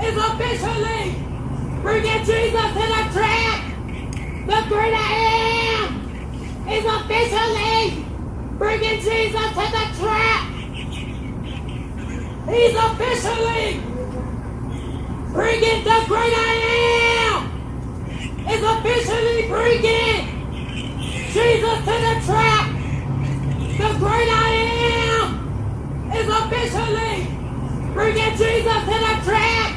is officially bringing Jesus to the track. The great I am is officially bringing Jesus to the track. He's officially bringing the great I am. Is officially bringing Jesus to the track. The great I am is officially bringing Jesus to the track.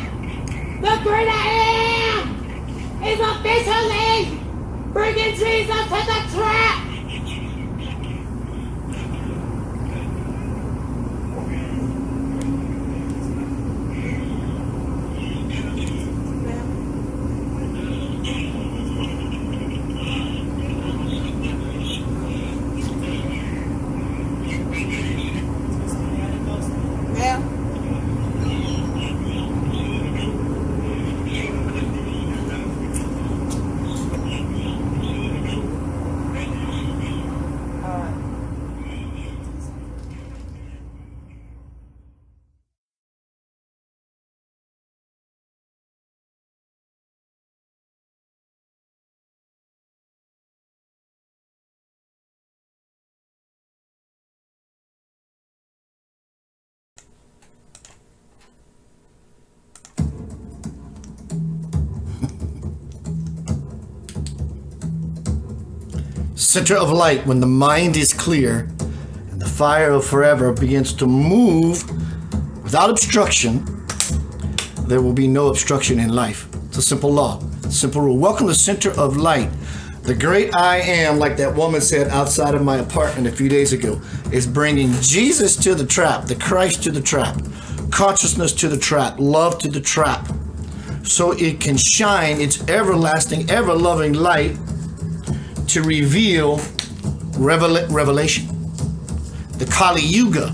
The great I am is officially bringing Jesus to the track. Center of light, when the mind is clear and the fire of forever begins to move without obstruction, there will be no obstruction in life. It's a simple law, simple rule. Welcome to Center of Light. The great I am, like that woman said outside of my apartment a few days ago, is bringing Jesus to the trap, the Christ to the trap, consciousness to the trap, love to the trap, so it can shine its everlasting, ever-loving light to reveal revelation, the Kali Yuga,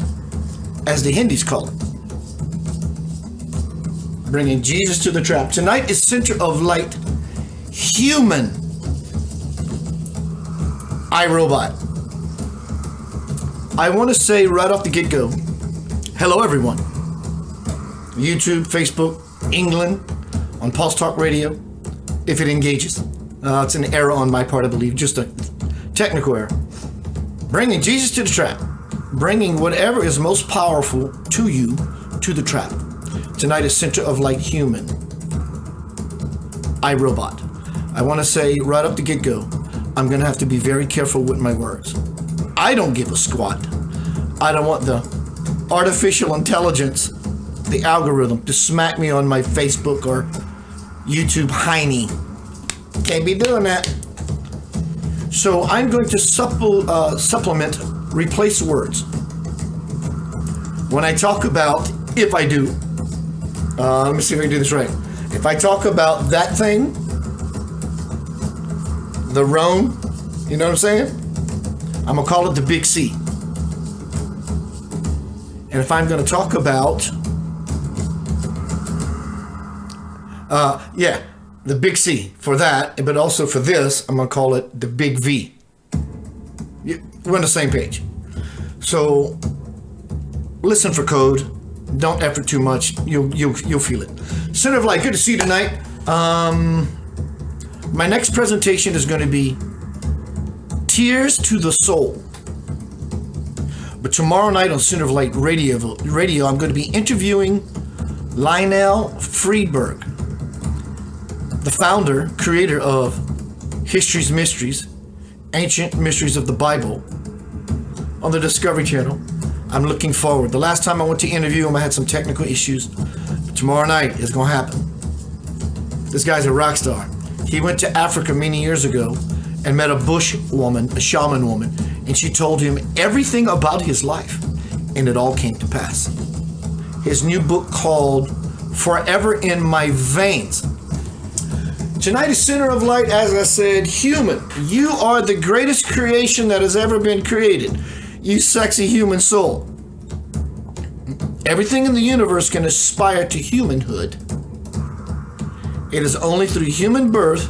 as the Hindus call it. Bringing Jesus to the trap. Tonight is Center of Light, human, iRobot. I want to say right off the get-go, hello everyone. YouTube, Facebook, England, on Pulse Talk Radio, if it engages. It's an error on my part, I believe, just a technical error. Bringing Jesus to the trap. Bringing whatever is most powerful to you to the trap. Tonight is Center of Light Human, iRobot. I want to say right up the get-go, I'm going to have to be very careful with my words. I don't give a squat. I don't want the artificial intelligence, the algorithm, to smack me on my Facebook or YouTube hiney. Can't be doing that. So I'm going to supplement, replace words. When I talk about, if I do, let me see if I can do this right. If I talk about that thing, the Rhone, you know what I'm saying? I'm going to call it the Big C. And if I'm going to talk about, the Big C for that, but also for this, I'm going to call it the Big V. We're on the same page. So listen for code. Don't effort too much. You'll feel it. Center of Light, good to see you tonight. My next presentation is going to be Tears to the Soul. But tomorrow night on Center of Light Radio, I'm going to be interviewing Lionel Friedberg, the founder, creator of History's Mysteries, Ancient Mysteries of the Bible, on the Discovery Channel. I'm looking forward. The last time I went to interview him, I had some technical issues. But tomorrow night is going to happen. This guy's a rock star. He went to Africa many years ago and met a bush woman, a shaman woman, and she told him everything about his life, and it all came to pass. His new book called Forever in My Veins. Tonight is Center of Light, as I said, human. You are the greatest creation that has ever been created. You sexy human soul. Everything in the universe can aspire to humanhood. It is only through human birth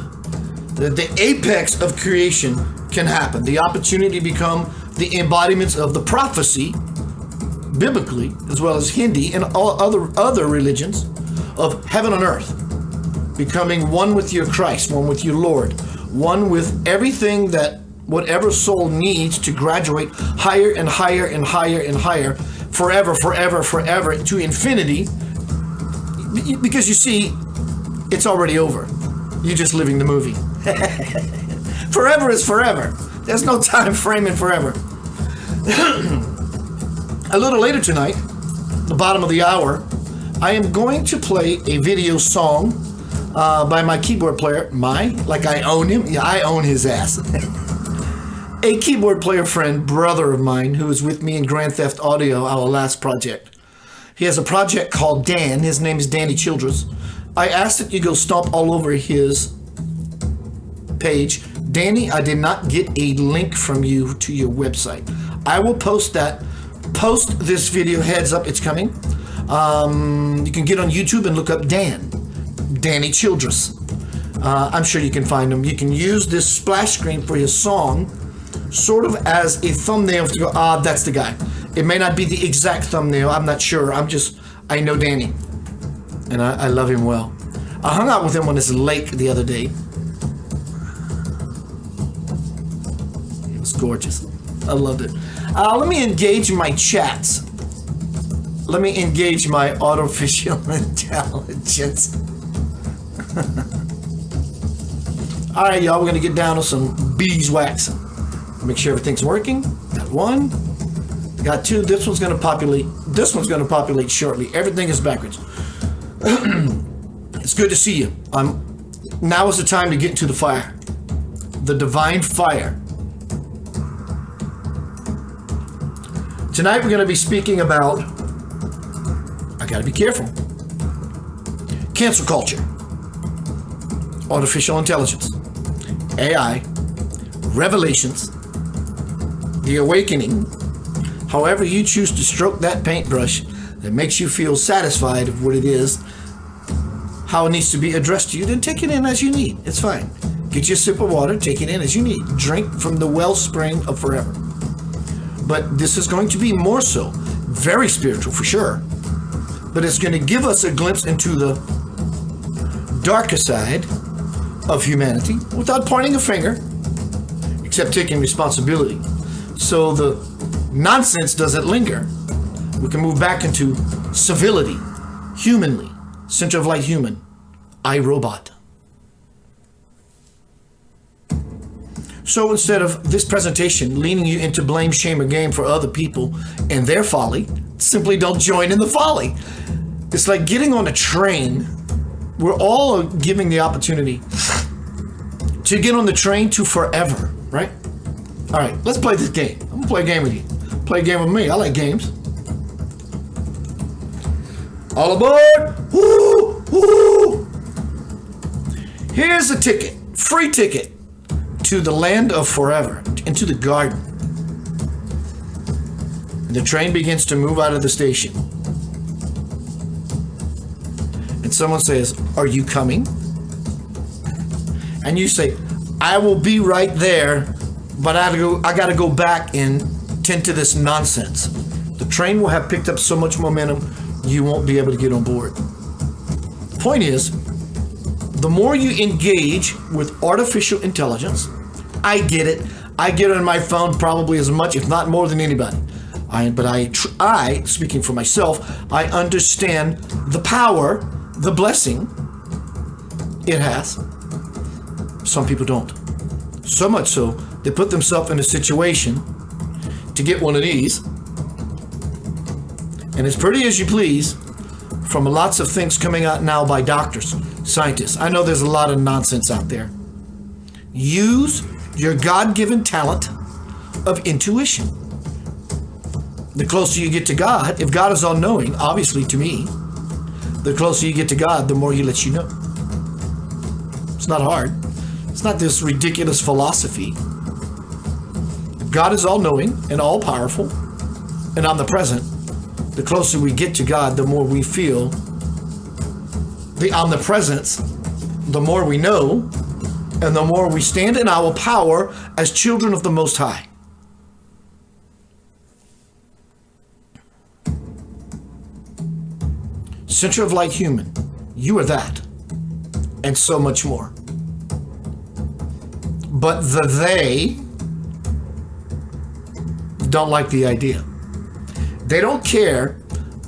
that the apex of creation can happen. The opportunity to become the embodiments of the prophecy, biblically, as well as Hindi and all other religions, of heaven and earth, becoming one with your Christ, one with your Lord, one with everything that whatever soul needs to graduate higher and higher and higher and higher, forever, forever, forever, to infinity. Because you see, it's already over. You're just living the movie. Forever is forever. There's no time frame in forever. A little later tonight, the bottom of the hour, I am going to play a video song by my keyboard player. Like I own him? Yeah, I own his ass. A keyboard player friend, brother of mine, who was with me in Grand Theft Audio, our last project. He has a project called Dan. His name is Danny Childress. I asked that you go stomp all over his page. Danny, I did not get a link from you to your website. I will post that. Post this video, heads up, it's coming. You can get on YouTube and look up Danny Childress. I'm sure you can find him. You can use this splash screen for his song, sort of as a thumbnail to go, that's the guy. It may not be the exact thumbnail, I'm not sure. I know Danny, and I love him well. I hung out with him on this lake the other day. It was gorgeous. I loved it. Let me engage my chats. Let me engage my artificial intelligence. All right, y'all, we're going to get down to some beeswax. Make sure everything's working. Got one. Got two. This one's going to populate. This one's going to populate shortly. Everything is backwards. It's good to see you. Now is the time to get into the fire. The divine fire. Tonight we're going to be speaking about, I got to be careful, cancel culture, artificial intelligence, AI, revelations, the awakening, however you choose to stroke that paintbrush that makes you feel satisfied of what it is, how it needs to be addressed to you, then take it in as you need. It's fine. Get your sip of water, take it in as you need. Drink from the wellspring of forever. But this is going to be more so, very spiritual for sure, but it's going to give us a glimpse into the darker side of humanity without pointing a finger, except taking responsibility. So the nonsense doesn't linger. We can move back into civility, humanly, center of light human, iRobot. So instead of this presentation leaning you into blame, shame, or game for other people and their folly, simply don't join in the folly. It's like getting on a train. We're all giving the opportunity to get on the train to forever, right? All right, let's play this game. I'm gonna play a game with you. Play a game with me. I like games. All aboard! Woo! Woo! Here's a ticket, free ticket, to the land of forever, into the garden. And the train begins to move out of the station. And someone says, "Are you coming?" And you say, "I will be right there, but I gotta go back and tend to this nonsense." The train will have picked up so much momentum, you won't be able to get on board. Point is, the more you engage with artificial intelligence, I get it. I get it on my phone probably as much, if not more than anybody. But I, speaking for myself, I understand the power, the blessing it has. Some people don't. So much so, they put themselves in a situation to get one of these. And as pretty as you please, from lots of things coming out now by doctors, scientists. I know there's a lot of nonsense out there. Use your God-given talent of intuition. The closer you get to God, if God is all-knowing, obviously to me, the closer you get to God, the more He lets you know. It's not hard. It's not this ridiculous philosophy. If God is all-knowing and all-powerful and omnipresent, the closer we get to God, the more we feel the omnipresence, the more we know, and the more we stand in our power as children of the Most High. Center of light human, You are that. And so much more. But the they don't like the idea. They don't care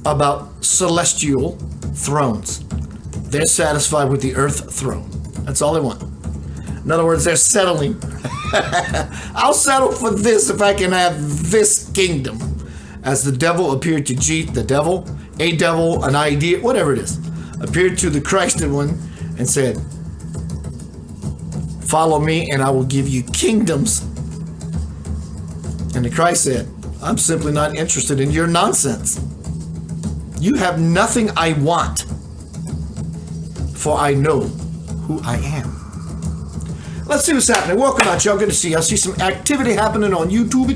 about celestial thrones. They're satisfied with the earth throne. That's all they want. In other words, they're settling. I'll settle for this if I can have this kingdom. As the devil appeared to the devil, a devil, an idea, whatever it is, appeared to the Christed one and said, follow me and I will give you kingdoms. And the Christ said, I'm simply not interested in your nonsense. You have nothing I want, for I know who I am. Let's see what's happening. Welcome out, y'all. Good to see you. I see some activity happening on YouTube.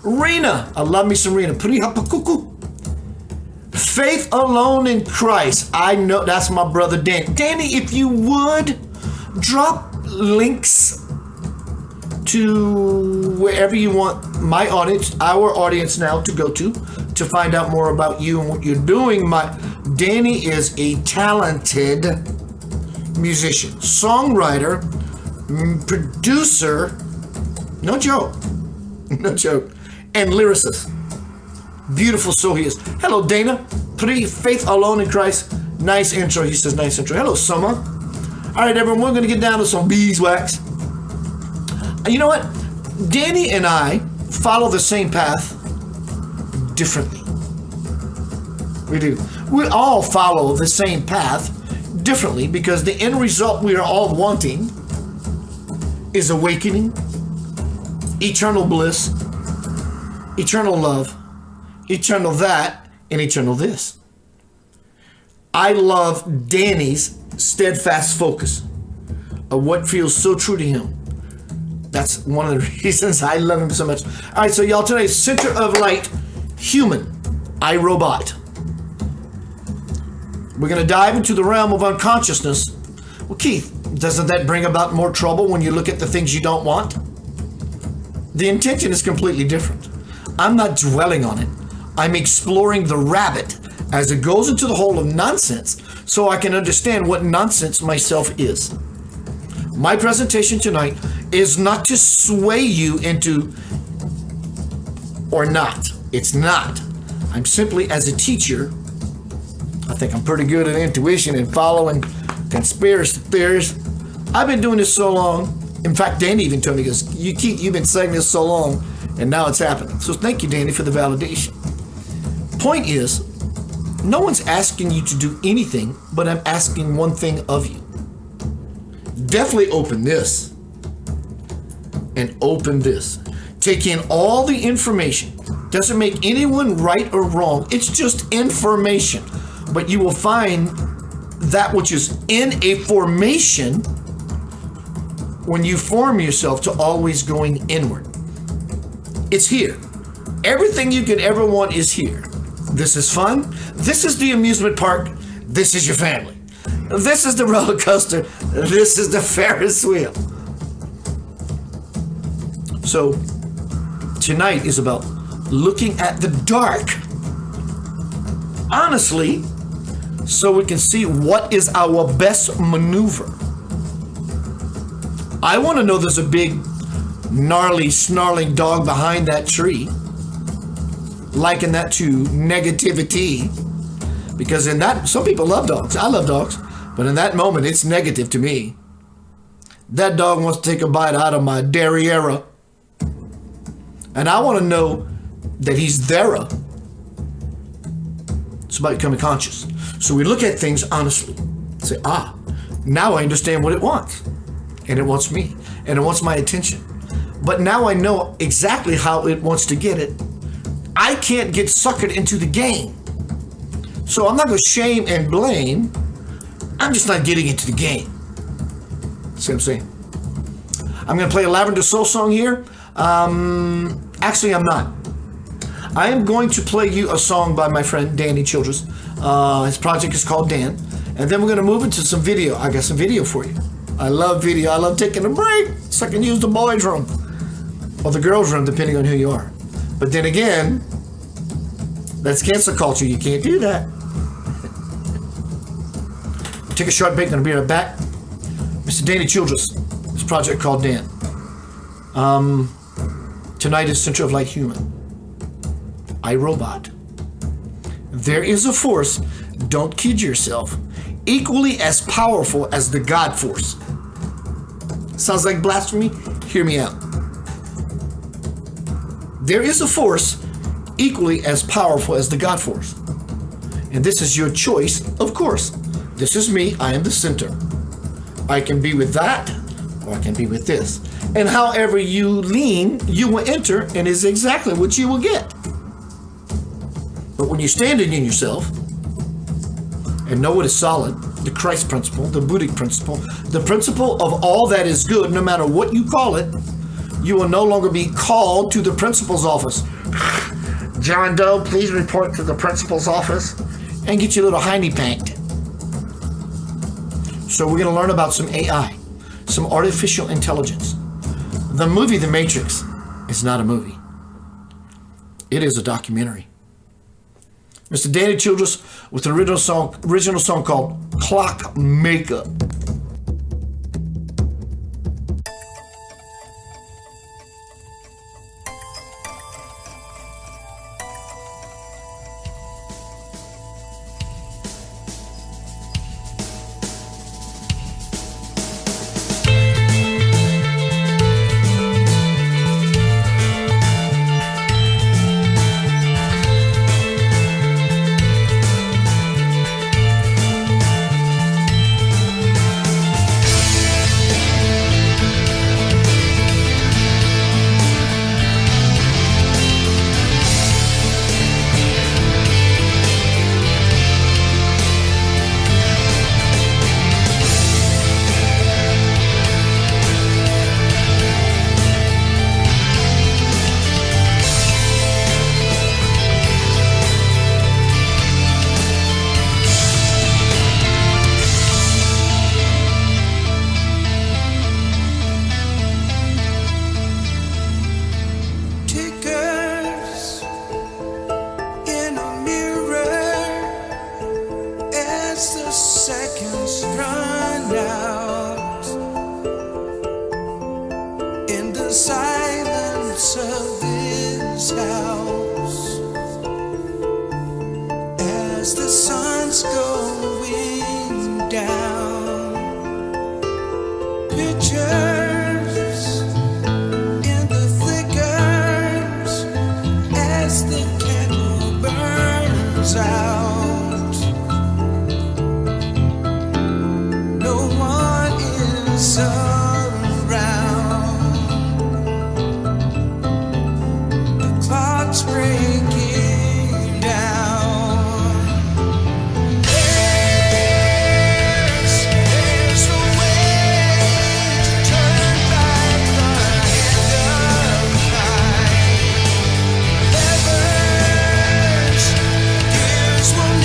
Rena. I love me some Rena. Faith alone in Christ. I know that's my brother Danny. Danny, if you would, drop links to wherever you want my audience, our audience now, to go to find out more about you and what you're doing. Danny is a talented musician, songwriter, producer, no joke, and lyricist. Beautiful soul he is. Hello, Dana. Faith alone in Christ. Nice intro. He says, nice intro. Hello, Summer. All right, everyone, we're going to get down to some beeswax. You know what? Danny and I follow the same path differently. We do. We all follow the same path differently because the end result we are all wanting is awakening, eternal bliss, eternal love, eternal that, and eternal this. I love Danny's steadfast focus of what feels so true to him. That's one of the reasons I love him so much. All right, so y'all, today, center of light, human, iRobot. We're going to dive into the realm of unconsciousness. Well, Keith, doesn't that bring about more trouble when you look at the things you don't want? The intention is completely different. I'm not dwelling on it. I'm exploring the rabbit as it goes into the hole of nonsense so I can understand what nonsense myself is. My presentation tonight is not to sway you into or not. It's not. I'm simply, as a teacher, I think I'm pretty good at intuition and following conspiracy theories. I've been doing this so long. In fact, Danny even told me, he goes, you've been saying this so long, and now it's happening. So thank you, Danny, for the validation. Point is, no one's asking you to do anything, but I'm asking one thing of you. Definitely open this and open this. Take in all the information. Doesn't make anyone right or wrong. It's just information. But you will find that which is in a formation when you form yourself to always going inward. It's here. Everything you could ever want is here. This is fun. This is the amusement park. This is your family. This is the roller coaster. This is the Ferris wheel. So tonight is about looking at the dark honestly so we can see what is our best maneuver. I want to know there's a big gnarly snarling dog behind that tree. Liken that to negativity, because in that, some people love dogs. I love dogs, but in that moment, it's negative to me. That dog wants to take a bite out of my derriere, and I want to know that he's there. It's about becoming conscious. So we look at things honestly. Say, now I understand what it wants, and it wants me, and it wants my attention. But now I know exactly how it wants to get it. I can't get suckered into the game. So I'm not going to shame and blame. I'm just not getting into the game. See what I'm saying? I'm going to play a Lavender Soul song here. Actually, I'm not. I am going to play you a song by my friend Danny Childress. His project is called Dan. And then we're going to move into some video. I got some video for you. I love video. I love taking a break so I can use the boys' room or the girls' room, depending on who you are. But then again, that's cancel culture. You can't do that. Take a short break, gonna be right back. Mr. Danny Childress, this project called Dan. Tonight is Center of Light Human. iRobot. There is a force, don't kid yourself, equally as powerful as the God force. Sounds like blasphemy? Hear me out. There is a force equally as powerful as the God force. And this is your choice, of course. This is me, I am the center. I can be with that, or I can be with this. And however you lean, you will enter, and is exactly what you will get. But when you're standing in yourself, and know what is solid, the Christ principle, the Buddhic principle, the principle of all that is good, no matter what you call it, you will no longer be called to the principal's office. John Doe, please report to the principal's office, and get your little hiney panked. So we're going to learn about some AI, some artificial intelligence. The movie The Matrix is not a movie. It is a documentary. Mr. Danny Childress with an original song called Clock Makeup. silence of this house as the sun's going down. Pictures in the flickers as the candle burns out. No one is breaking down. There's a way to turn back the hand of time. Levers, gears will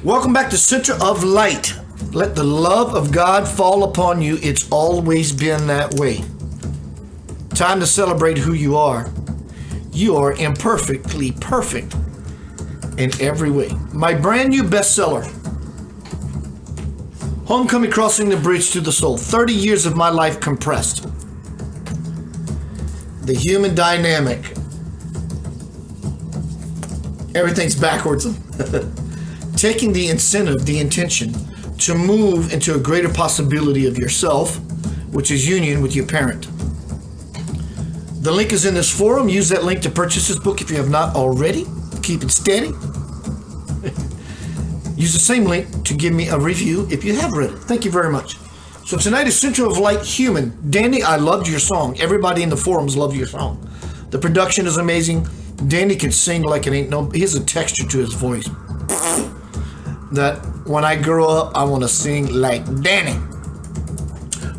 Welcome back to Center of Light. Let the love of God fall upon you. It's always been that way. Time to celebrate who you are. You are imperfectly perfect in every way. My brand new bestseller, Homecoming: Crossing the Bridge to the Soul. 30 years of my life compressed. The human dynamic. Everything's backwards. Taking the incentive, the intention, to move into a greater possibility of yourself, which is union with your parent. The link is in this forum. Use that link to purchase this book if you have not already. Keep it steady. Use the same link to give me a review if you have read it. Thank you very much. So tonight is Center of Light Human. Danny, I loved your song. Everybody in the forums loved your song. The production is amazing. Danny can sing like it ain't no... He has a texture to his voice that when I grow up, I want to sing like Danny.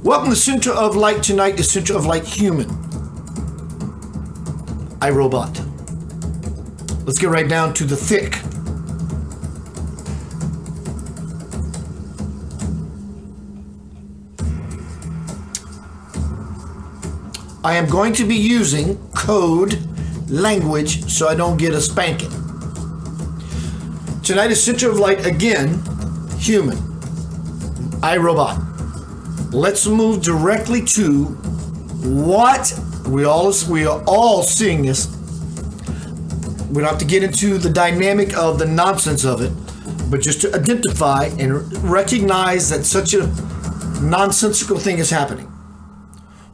Welcome to Center of Light. Tonight is Center of Light Human. iRobot. Let's get right down to the thick. I am going to be using code language so I don't get a spanking. Tonight is Center of Light again, human, iRobot. Let's move directly to what we are all seeing this. We don't have to get into the dynamic of the nonsense of it, but just to identify and recognize that such a nonsensical thing is happening.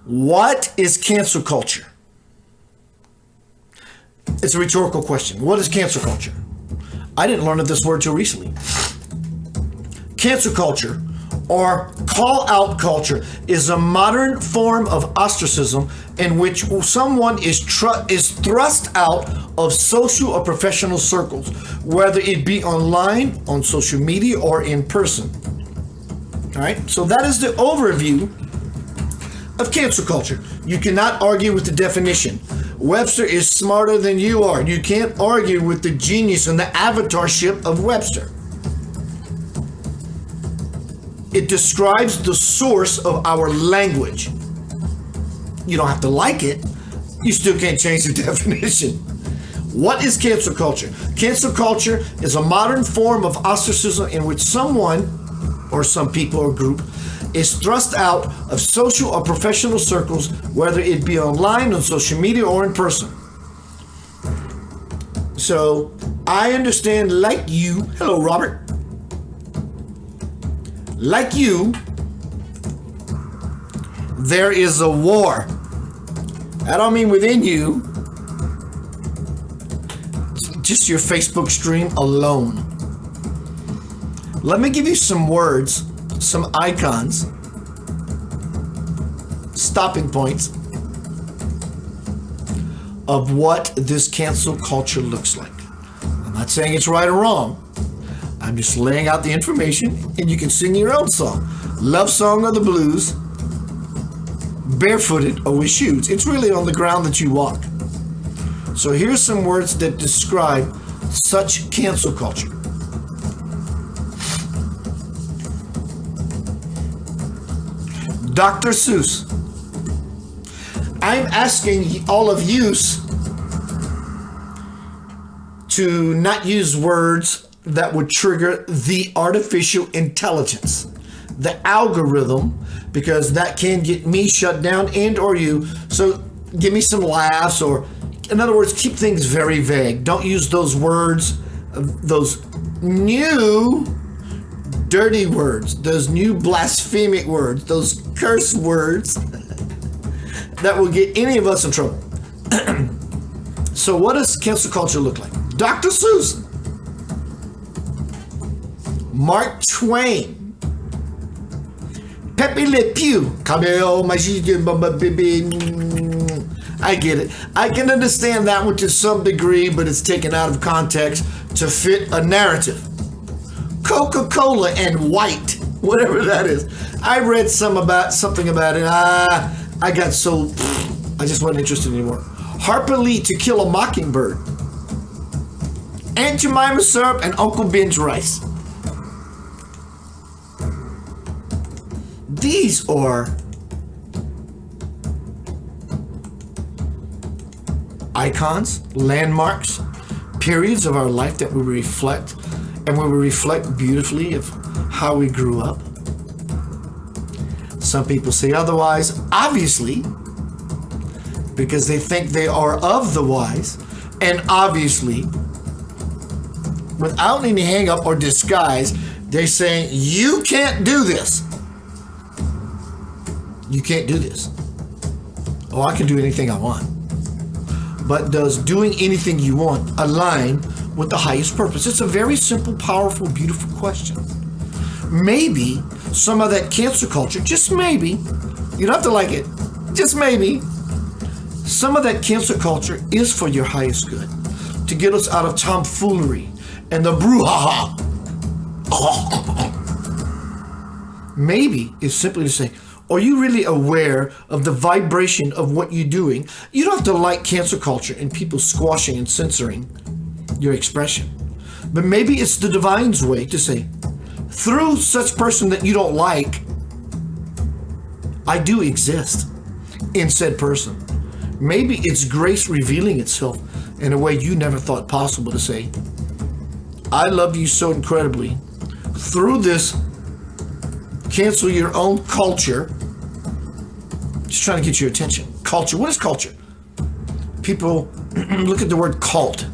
What is cancel culture? It's a rhetorical question. What is cancel culture? I didn't learn of this word till recently. Cancel culture, or call-out culture, is a modern form of ostracism in which someone is thrust out of social or professional circles, whether it be online, on social media, or in person. All right, so that is the overview of cancel culture. You cannot argue with the definition. Webster is smarter than you are. You can't argue with the genius and the avatarship of Webster. It describes the source of our language. You don't have to like it. You still can't change the definition. What is cancel culture? Cancel culture is a modern form of ostracism in which someone, or some people or group, is thrust out of social or professional circles, whether it be online, on social media, or in person. So I understand, like you, hello Robert, like you, there is a war. I don't mean within you, just your Facebook stream alone. Let me give you some words, some icons, stopping points of what this cancel culture looks like. I'm not saying it's right or wrong. I'm just laying out the information, and you can sing your own song. Love song or the blues, barefooted or with shoes. It's really on the ground that you walk. So here's some words that describe such cancel culture. Dr. Seuss. I'm asking all of you to not use words that would trigger the artificial intelligence, the algorithm, because that can get me shut down and or you. So give me some laughs, or in other words, keep things very vague. Don't use those words, those new dirty words, those new blasphemic words, those curse words that will get any of us in trouble. So what does cancel culture look like? Dr. Seuss, Mark Twain, Pepe Le Pew, Cabell, I get it. I can understand that one to some degree, but it's taken out of context to fit a narrative. Coca-Cola and white, whatever that is. I read something about it. I got so, I just wasn't interested anymore. Harper Lee, To Kill a Mockingbird. Aunt Jemima syrup and Uncle Ben's rice. These are icons, landmarks, periods of our life that we reflect, and we reflect beautifully of how we grew up. Some people say otherwise, obviously, because they think they are of the wise, and obviously, without any hang up or disguise, they're saying, you can't do this. You can't do this. Oh, I can do anything I want. But does doing anything you want align with the highest purpose? It's a very simple, powerful, beautiful question. Maybe some of that cancer culture, just maybe, you don't have to like it, just maybe, some of that cancer culture is for your highest good, to get us out of tomfoolery and the brouhaha. Maybe it's simply to say, are you really aware of the vibration of what you're doing? You don't have to like cancer culture and people squashing and censoring your expression. But maybe it's the divine's way to say, through such person that you don't like, I do exist in said person. Maybe it's grace revealing itself in a way you never thought possible to say, I love you so incredibly. Through this, cancel your own culture. Just trying to get your attention. Culture. What is culture? People look at the word cult.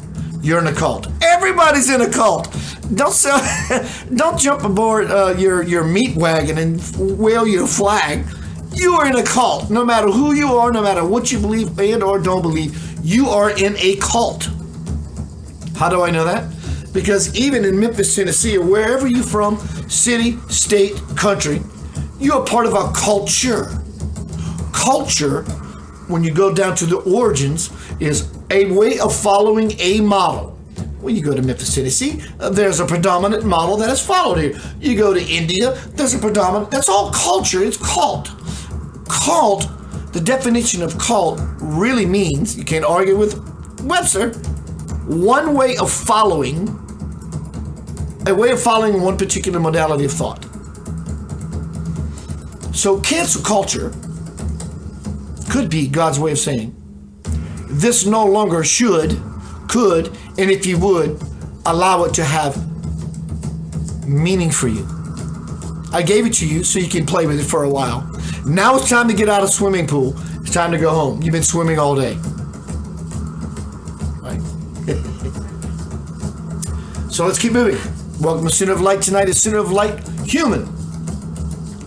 You're in a cult. Everybody's in a cult. Don't jump aboard your meat wagon and wave your flag. You are in a cult. No matter who you are, no matter what you believe and or don't believe, you are in a cult. How do I know that? Because even in Memphis, Tennessee, or wherever you're from, city, state, country, you're a part of a culture. Culture, when you go down to the origins, is a way of following a model. When you go to Memphis, Tennessee, there's a predominant model that is followed here. You go to India, there's a predominant, that's all culture, it's cult. Cult, the definition of cult really means, you can't argue with Webster, one way of following, a way of following one particular modality of thought. So cancel culture could be God's way of saying, this no longer should, could, and if you would, allow it to have meaning for you. I gave it to you so you can play with it for a while. Now it's time to get out of the swimming pool. It's time to go home. You've been swimming all day. Right? So let's keep moving. Welcome to Center of Light. Tonight is Center of Light Human.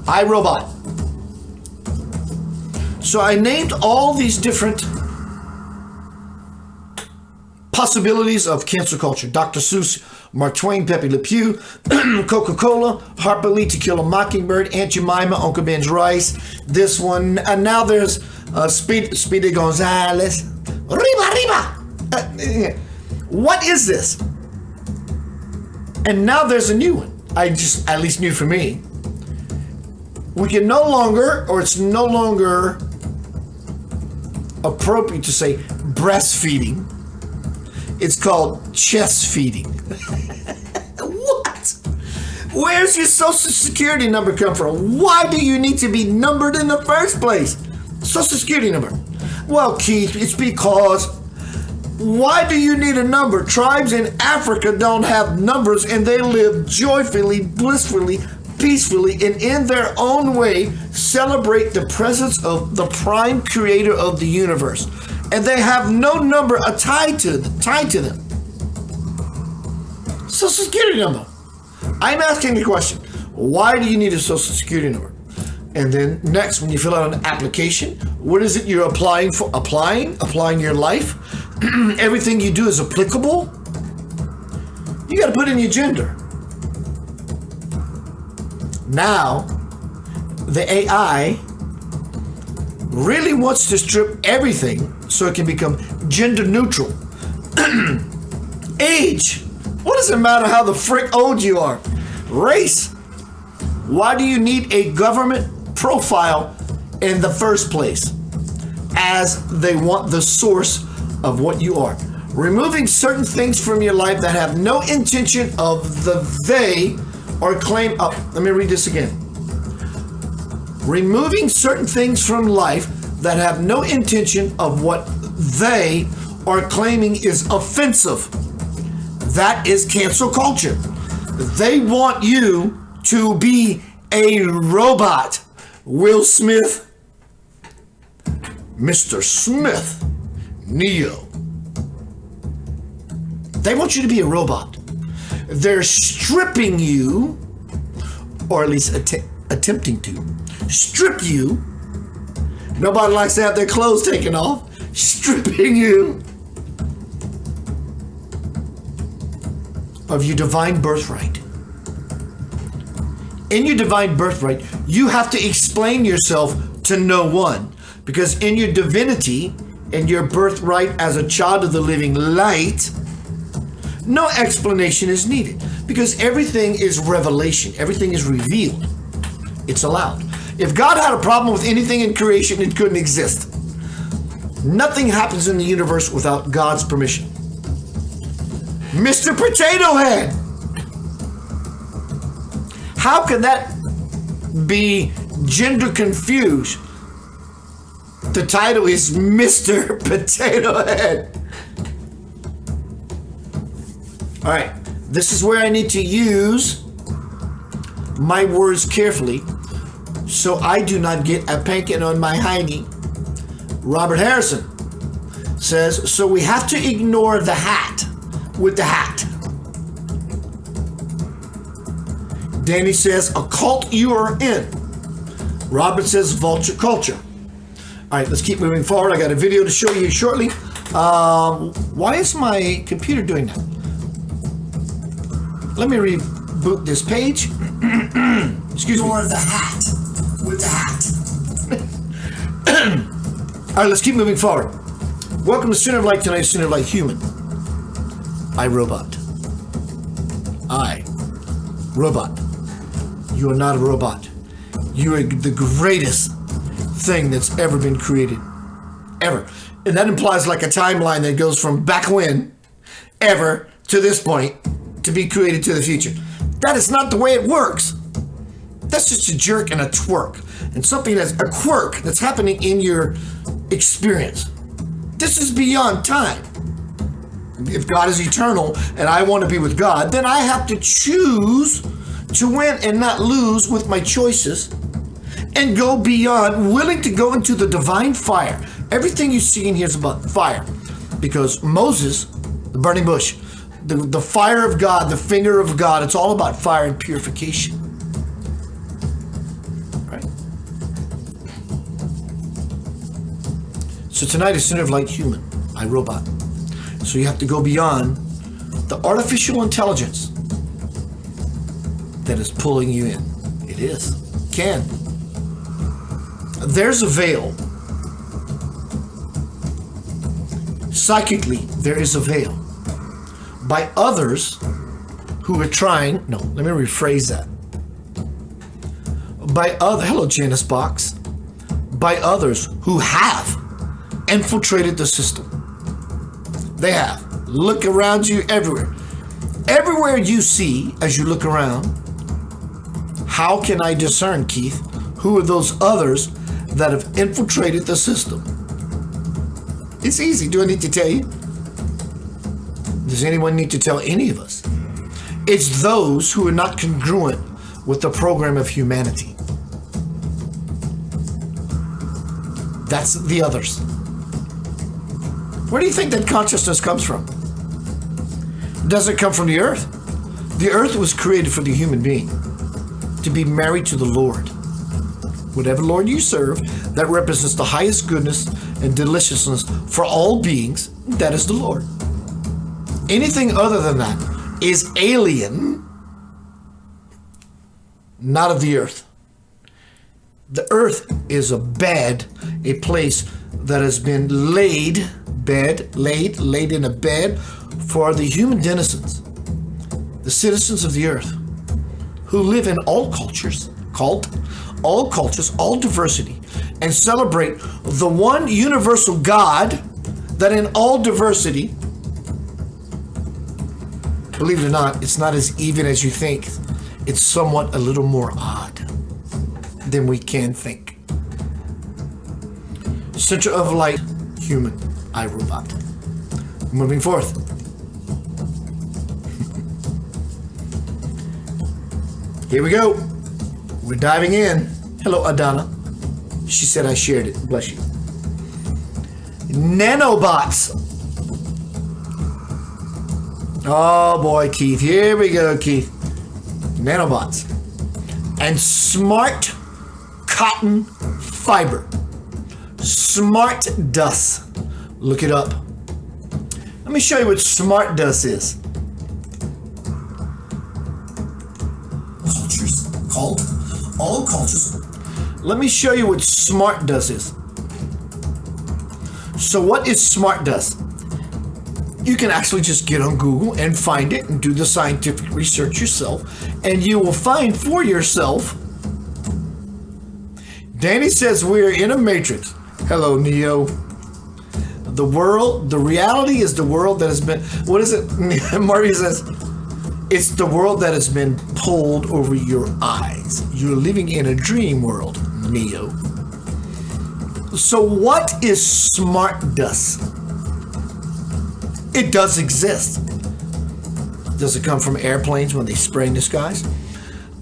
iRobot. So I named all these different possibilities of cancer culture. Dr. Seuss, Mark Twain, Pepe Le Pew, Coca-Cola, Harper Lee, To Kill a Mockingbird, Aunt Jemima, Uncle Ben's Rice. This one, and now there's Speedy Gonzales. Riba. What is this? And now there's a new one. At least new for me. We can no longer, or it's no longer appropriate to say breastfeeding. It's called chest feeding. What? Where's your social security number come from? Why do you need to be numbered in the first place? Social security number. Well, Keith, it's because why do you need a number? Tribes in Africa don't have numbers and they live joyfully, blissfully, peacefully, and in their own way celebrate the presence of the prime creator of the universe. And they have no number tied to them. Social security number. I'm asking the question, why do you need a social security number? And then next, when you fill out an application, what is it you're applying for? Applying your life. Everything you do is applicable. You got to put in your gender. Now, the AI really wants to strip everything so it can become gender neutral. Age. What does it matter how the frick old you are? Race. Why do you need a government profile in the first place? As they want the source of what you are. Removing certain things from your life that have no intention of the they or claim. Oh, let me read this again. removing certain things from life that have no intention of what they are claiming is offensive. That is cancel culture. They want you to be a robot. Will Smith, Mr. Smith, Neo. They want you to be a robot. They're stripping you, or at least attempting to strip you. Nobody likes to have their clothes taken off. Stripping you of your divine birthright. In your divine birthright, you have to explain yourself to no one, because in your divinity and your birthright as a child of the living light, no explanation is needed, because everything is revelation. Everything is revealed. It's allowed. If God had a problem with anything in creation, it couldn't exist. Nothing happens in the universe without God's permission. Mr. Potato Head! How can that be gender confused? The title is Mr. Potato Head. All right, this is where I need to use my words carefully so I do not get a panking on my hiney. Robert Harrison says, so we have to ignore the hat with the hat. Danny says, a cult you are in. Robert says, vulture culture. All right, let's keep moving forward. I got a video to show you shortly. Why is my computer doing that? Let me reboot this page. Excuse me. Ignore the hat with the hat. All right, let's keep moving forward. Welcome to Center of Light tonight, Center of Light Human. I, Robot. I, Robot. You are not a robot. You are the greatest thing that's ever been created. Ever. And that implies like a timeline that goes from back when, ever, to this point, to be created to the future. That is not the way it works. That's just a jerk and a twerk. And something that's a quirk that's happening in your experience. This is beyond time. If God is eternal and I want to be with God, then I have to choose to win and not lose with my choices and go beyond, willing to go into the divine fire. Everything you see in here is about fire, because Moses, the burning bush, the fire of God, the finger of God, it's all about fire and purification. Right? So tonight is Center of Light Human, I, Robot. So you have to go beyond the artificial intelligence that is pulling you in. It is. Can. There's a veil. Psychically, there is a veil. By others who are trying, no, let me rephrase that. Hello Janice Box. By others who have infiltrated the system. They have. Look around you everywhere. Everywhere you see, as you look around, how can I discern, Keith, who are those others that have infiltrated the system? It's easy. Do I need to tell you? Does anyone need to tell any of us? It's those who are not congruent with the program of humanity. That's the others. Where do you think that consciousness comes from? Does it come from the earth? The earth was created for the human being to be married to the Lord. Whatever Lord you serve, that represents the highest goodness and deliciousness for all beings. That is the Lord. Anything other than that is alien, not of the earth. The earth is a bed, a place that has been laid in a bed for the human denizens, the citizens of the earth, who live in all cultures, all diversity, and celebrate the one universal God that in all diversity, believe it or not, it's not as even as you think. It's somewhat a little more odd. than we can think. Center of light, human, iRobot. Moving forth. Here we go. We're diving in. Hello, Adana. She said I shared it. Bless you. Nanobots. Oh boy, Keith. Here we go, Keith. Nanobots. And smart cotton fiber. Smart dust. Look it up. Let me show you what smart dust is. Cultures called all cultures. Let me show you what smart dust is. So what is smart dust? You can actually just get on Google and find it and do the scientific research yourself, and you will find for yourself. Danny says we're in a matrix. Hello, Neo. The world, the reality is the world that has been, what is it? Marty says, it's the world that has been pulled over your eyes. You're living in a dream world, Neo. So what is smart dust? It does exist. Does it come from airplanes when they spray in the skies?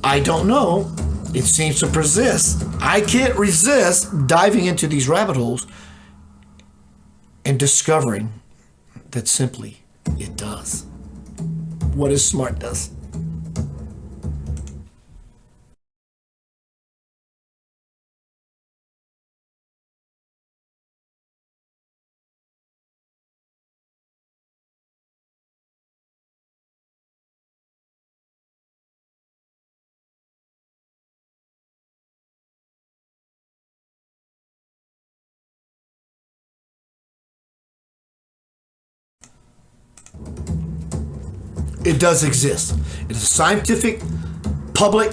I don't know. It seems to persist. I can't resist diving into these rabbit holes and discovering that simply it does. What is smart dust? It does exist. It is a scientific, public,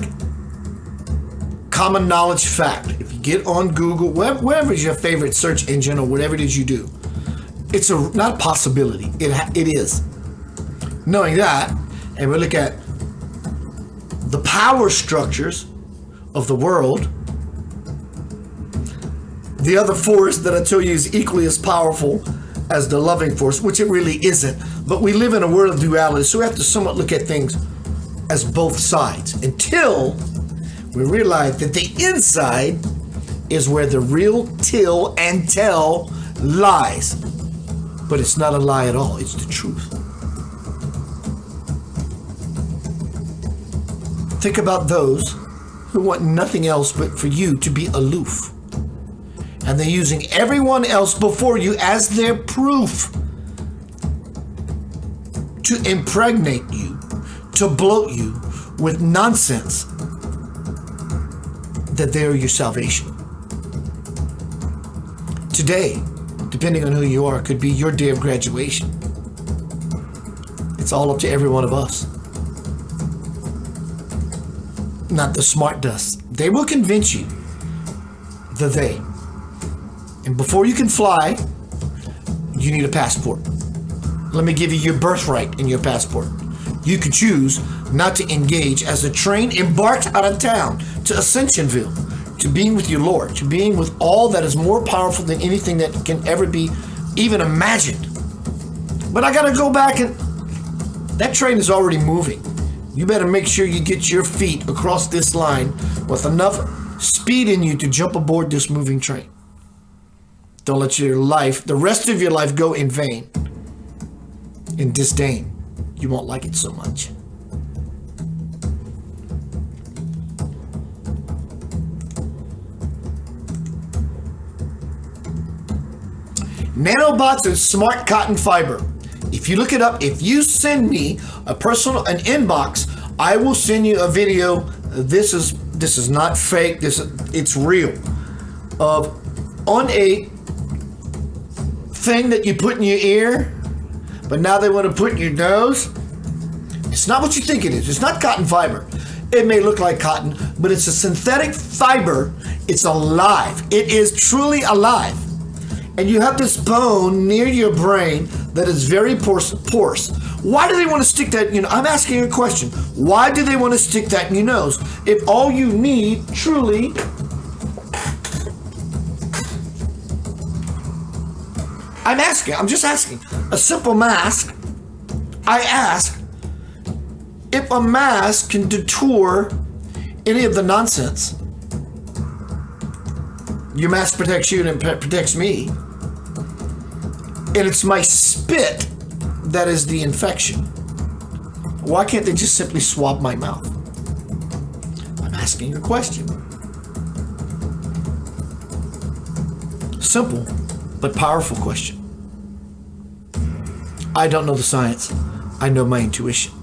common knowledge fact. If you get on Google, wherever is your favorite search engine or whatever it is you do, it's not a possibility. It is. Knowing that, and we look at the power structures of the world, the other force that I tell you is equally as powerful as the loving force, which it really isn't. But we live in a world of duality, so we have to somewhat look at things as both sides until we realize that the inside is where the real till and tell lies. But it's not a lie at all, it's the truth. Think about those who want nothing else but for you to be aloof. And they're using everyone else before you as their proof to impregnate you, to bloat you with nonsense that they are your salvation. Today, depending on who you are, could be your day of graduation. It's all up to every one of us. Not the smart dust. They will convince you, the they. And before you can fly, you need a passport. Let me give you your birthright and your passport. You can choose not to engage as the train embarks out of town to Ascensionville, to being with your Lord, to being with all that is more powerful than anything that can ever be even imagined. But I gotta go back, and that train is already moving. You better make sure you get your feet across this line with enough speed in you to jump aboard this moving train. Don't let your life, the rest of your life, go in vain, in disdain. You won't like it so much. Nanobots and smart cotton fiber. If you look it up, if you send me an inbox, I will send you a video. This is not fake. It's real. On a thing that you put in your ear, but now they want to put in your nose. It's not what you think it is. It's not cotton fiber. It may look like cotton, but it's a synthetic fiber. It's alive. It is truly alive. And you have this bone near your brain that is very porous. Why do they want to stick that? I'm asking a question. Why do they want to stick that in your nose? If all you need truly I'm just asking. A simple mask. I ask if a mask can detour any of the nonsense. Your mask protects you and it protects me. And it's my spit that is the infection. Why can't they just simply swab my mouth? I'm asking a question. Simple, but powerful question. I don't know the science. I know my intuition.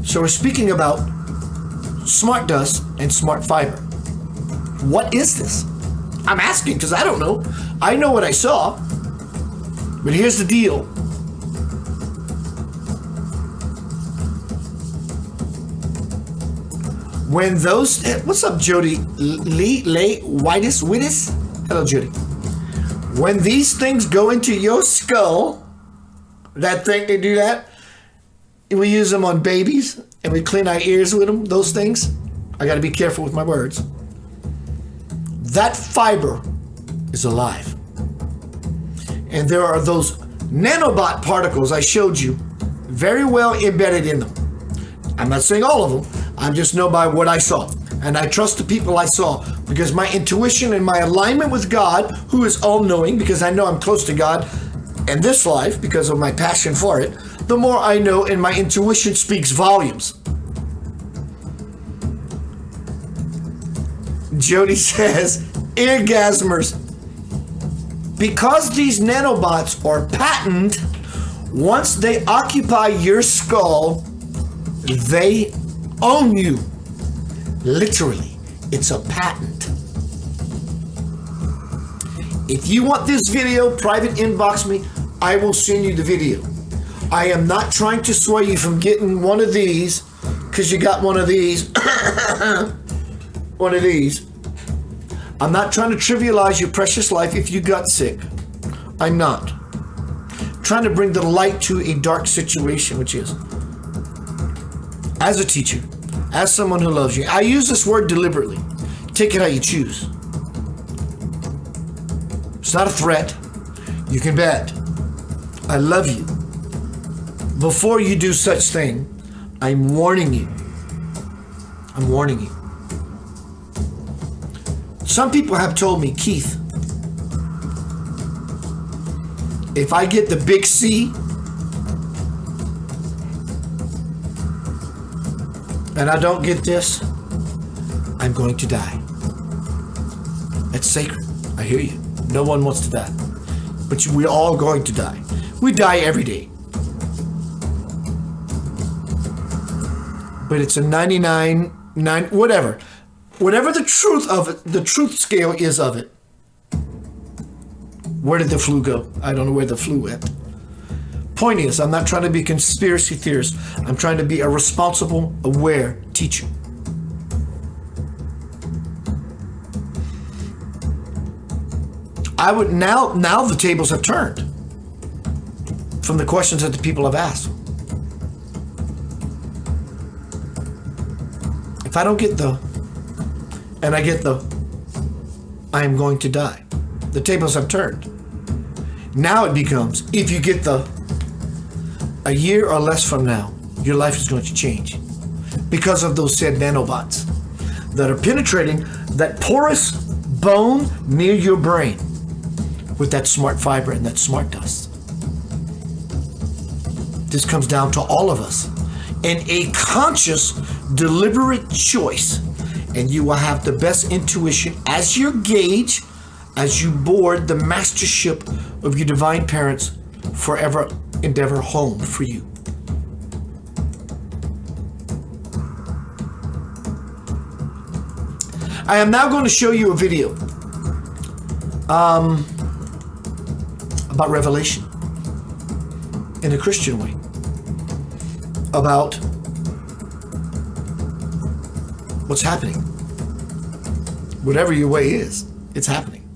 So we're speaking about smart dust and smart fiber. What is this? I'm asking because I don't know. I know what I saw. But here's the deal. When those, what's up, Jody? Whitus? Hello, Jody. When these things go into your skull, that thing, they do that, we use them on babies and we clean our ears with them, those things. I got to be careful with my words. That fiber is alive. And there are those nanobot particles I showed you very well embedded in them. I'm not saying all of them. I just know by what I saw. And I trust the people I saw because my intuition and my alignment with God, who is all-knowing, because I know I'm close to God in this life because of my passion for it, the more I know and my intuition speaks volumes. Jody says, orgasmers. Because these nanobots are patented, once they occupy your skull, they own you. Literally, it's a patent. If you want this video, private inbox me. I will send you the video. I am not trying to sway you from getting one of these because you got one of these. One of these. I'm not trying to trivialize your precious life if you got sick. I'm not. I'm trying to bring the light to a dark situation, which is, as a teacher, as someone who loves you, I use this word deliberately. Take it how you choose. It's not a threat. You can bet. I love you. Before you do such thing, I'm warning you. I'm warning you. Some people have told me, Keith, if I get the big C and I don't get this, I'm going to die. It's sacred. I hear you. No one wants to die. But we're all going to die. We die every day. But it's a 99, whatever. Whatever the truth of it, the truth scale is of it. Where did the flu go? I don't know where the flu went. Point is, I'm not trying to be a conspiracy theorist. I'm trying to be a responsible, aware teacher. I would now the tables have turned from the questions that the people have asked. If I don't get the, and I get the, I am going to die. The tables have turned. Now it becomes, if you get the, a year or less from now, your life is going to change because of those said nanobots that are penetrating that porous bone near your brain with that smart fiber and that smart dust. This comes down to all of us and a conscious, deliberate choice, and you will have the best intuition as your gauge as you board the mastership of your divine parents' forever endeavor home for you. I am now going to show you a video about revelation in a Christian way, about what's happening. Whatever your way is, it's happening.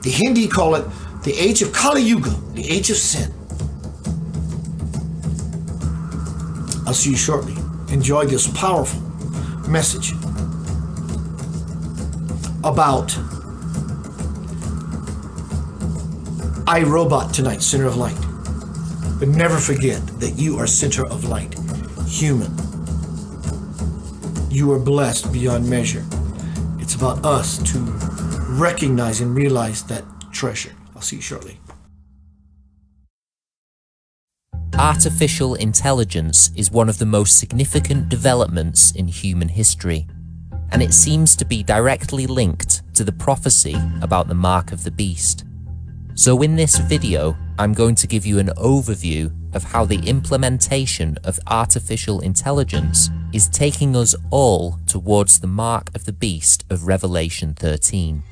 The Hindi call it the age of Kali Yuga, the age of sin. I'll see you shortly. Enjoy this powerful message about iRobot tonight, center of light. But never forget that you are center of light, human. You are blessed beyond measure. It's about us to recognize and realize that treasure. I'll see you shortly. Artificial intelligence is one of the most significant developments in human history, and it seems to be directly linked to the prophecy about the mark of the beast. So in this video, I'm going to give you an overview of how the implementation of artificial intelligence is taking us all towards the mark of the beast of Revelation 13.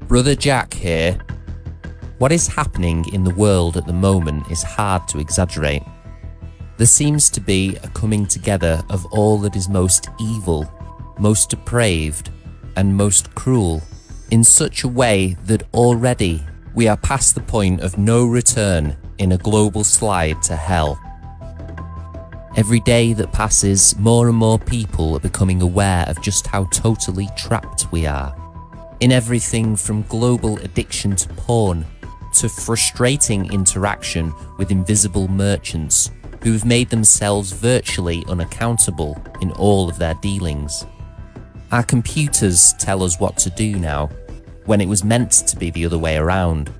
Brother Jack here. What is happening in the world at the moment is hard to exaggerate. There seems to be a coming together of all that is most evil, most depraved, and most cruel, in such a way that already we are past the point of no return in a global slide to hell. Every day that passes, more and more people are becoming aware of just how totally trapped we are. In everything from global addiction to porn, to frustrating interaction with invisible merchants who have made themselves virtually unaccountable in all of their dealings. Our computers tell us what to do now, when it was meant to be the other way around.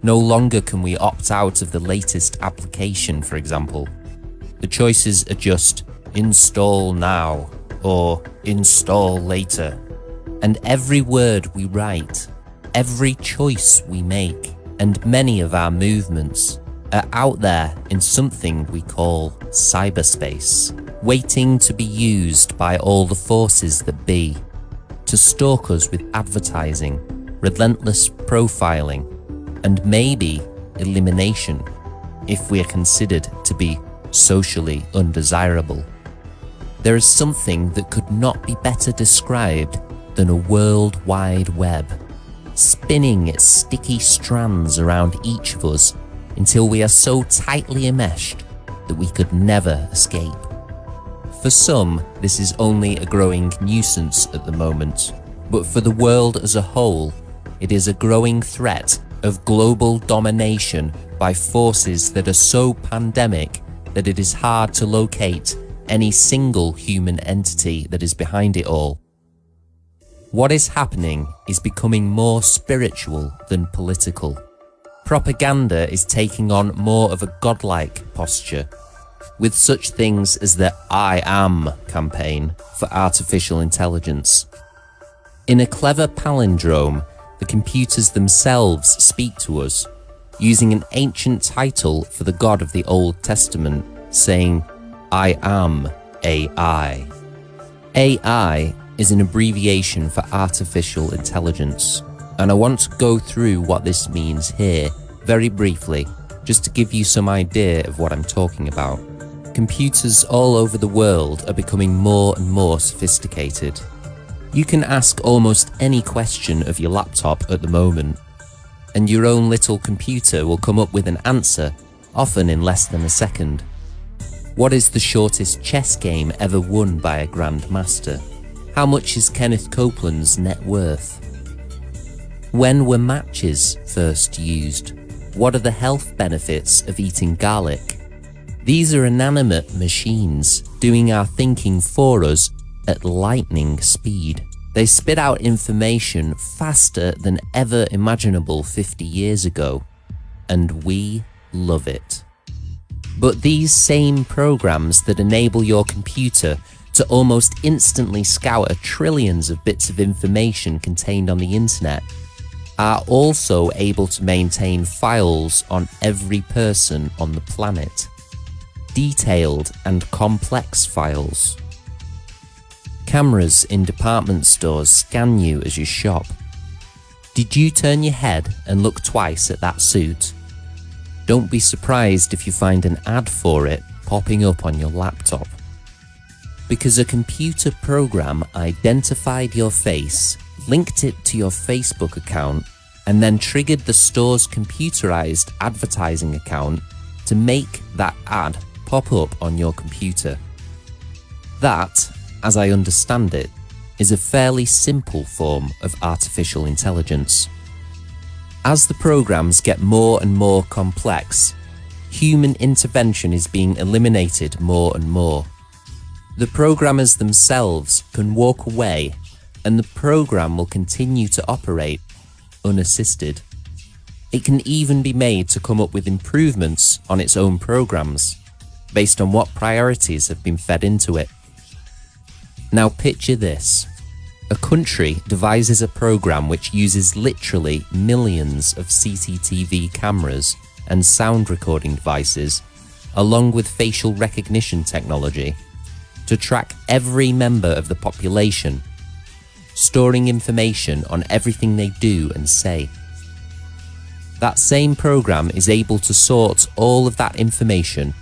No longer can we opt out of the latest application, for example. The choices are just install now or install later. And every word we write, every choice we make, and many of our movements are out there in something we call cyberspace, waiting to be used by all the forces that be, to stalk us with advertising, relentless profiling, and maybe elimination, if we are considered to be socially undesirable. There is something that could not be better described than a world wide web, spinning its sticky strands around each of us until we are so tightly enmeshed that we could never escape. For some, this is only a growing nuisance at the moment, but for the world as a whole, it is a growing threat of global domination by forces that are so pandemic that it is hard to locate any single human entity that is behind it all. What is happening is becoming more spiritual than political. Propaganda is taking on more of a godlike posture, with such things as the I Am campaign for artificial intelligence. In a clever palindrome, the computers themselves speak to us, using an ancient title for the God of the Old Testament, saying, I am AI. AI is an abbreviation for artificial intelligence, and I want to go through what this means here very briefly, just to give you some idea of what I'm talking about. Computers all over the world are becoming more and more sophisticated. You can ask almost any question of your laptop at the moment, and your own little computer will come up with an answer, often in less than a second. What is the shortest chess game ever won by a grandmaster? How much is Kenneth Copeland's net worth? When were matches first used? What are the health benefits of eating garlic? These are inanimate machines doing our thinking for us at lightning speed. They spit out information faster than ever imaginable 50 years ago, and we love it. But these same programs that enable your computer to almost instantly scour trillions of bits of information contained on the internet are also able to maintain files on every person on the planet. Detailed and complex files. Cameras in department stores scan you as you shop. Did you turn your head and look twice at that suit? Don't be surprised if you find an ad for it popping up on your laptop. Because a computer program identified your face, linked it to your Facebook account, and then triggered the store's computerized advertising account to make that ad pop up on your computer. That, as I understand it, is a fairly simple form of artificial intelligence. As the programs get more and more complex, human intervention is being eliminated more and more. The programmers themselves can walk away and the program will continue to operate unassisted. It can even be made to come up with improvements on its own programs, based on what priorities have been fed into it. Now picture this. A country devises a program which uses literally millions of CCTV cameras and sound recording devices, along with facial recognition technology, to track every member of the population, storing information on everything they do and say. That same program is able to sort all of that information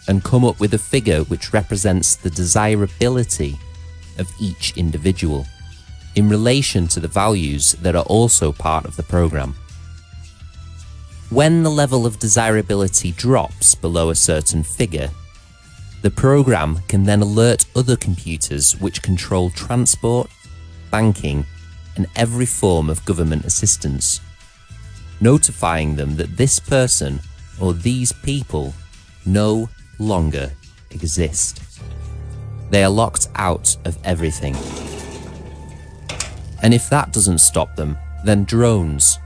and come up with a figure which represents the desirability of each individual in relation to the values that are also part of the program. When the level of desirability drops below a certain figure, the program can then alert other computers which control transport, banking, and every form of government assistance, notifying them that this person or these people no longer exist. They are locked out of everything. And if that doesn't stop them, then drones,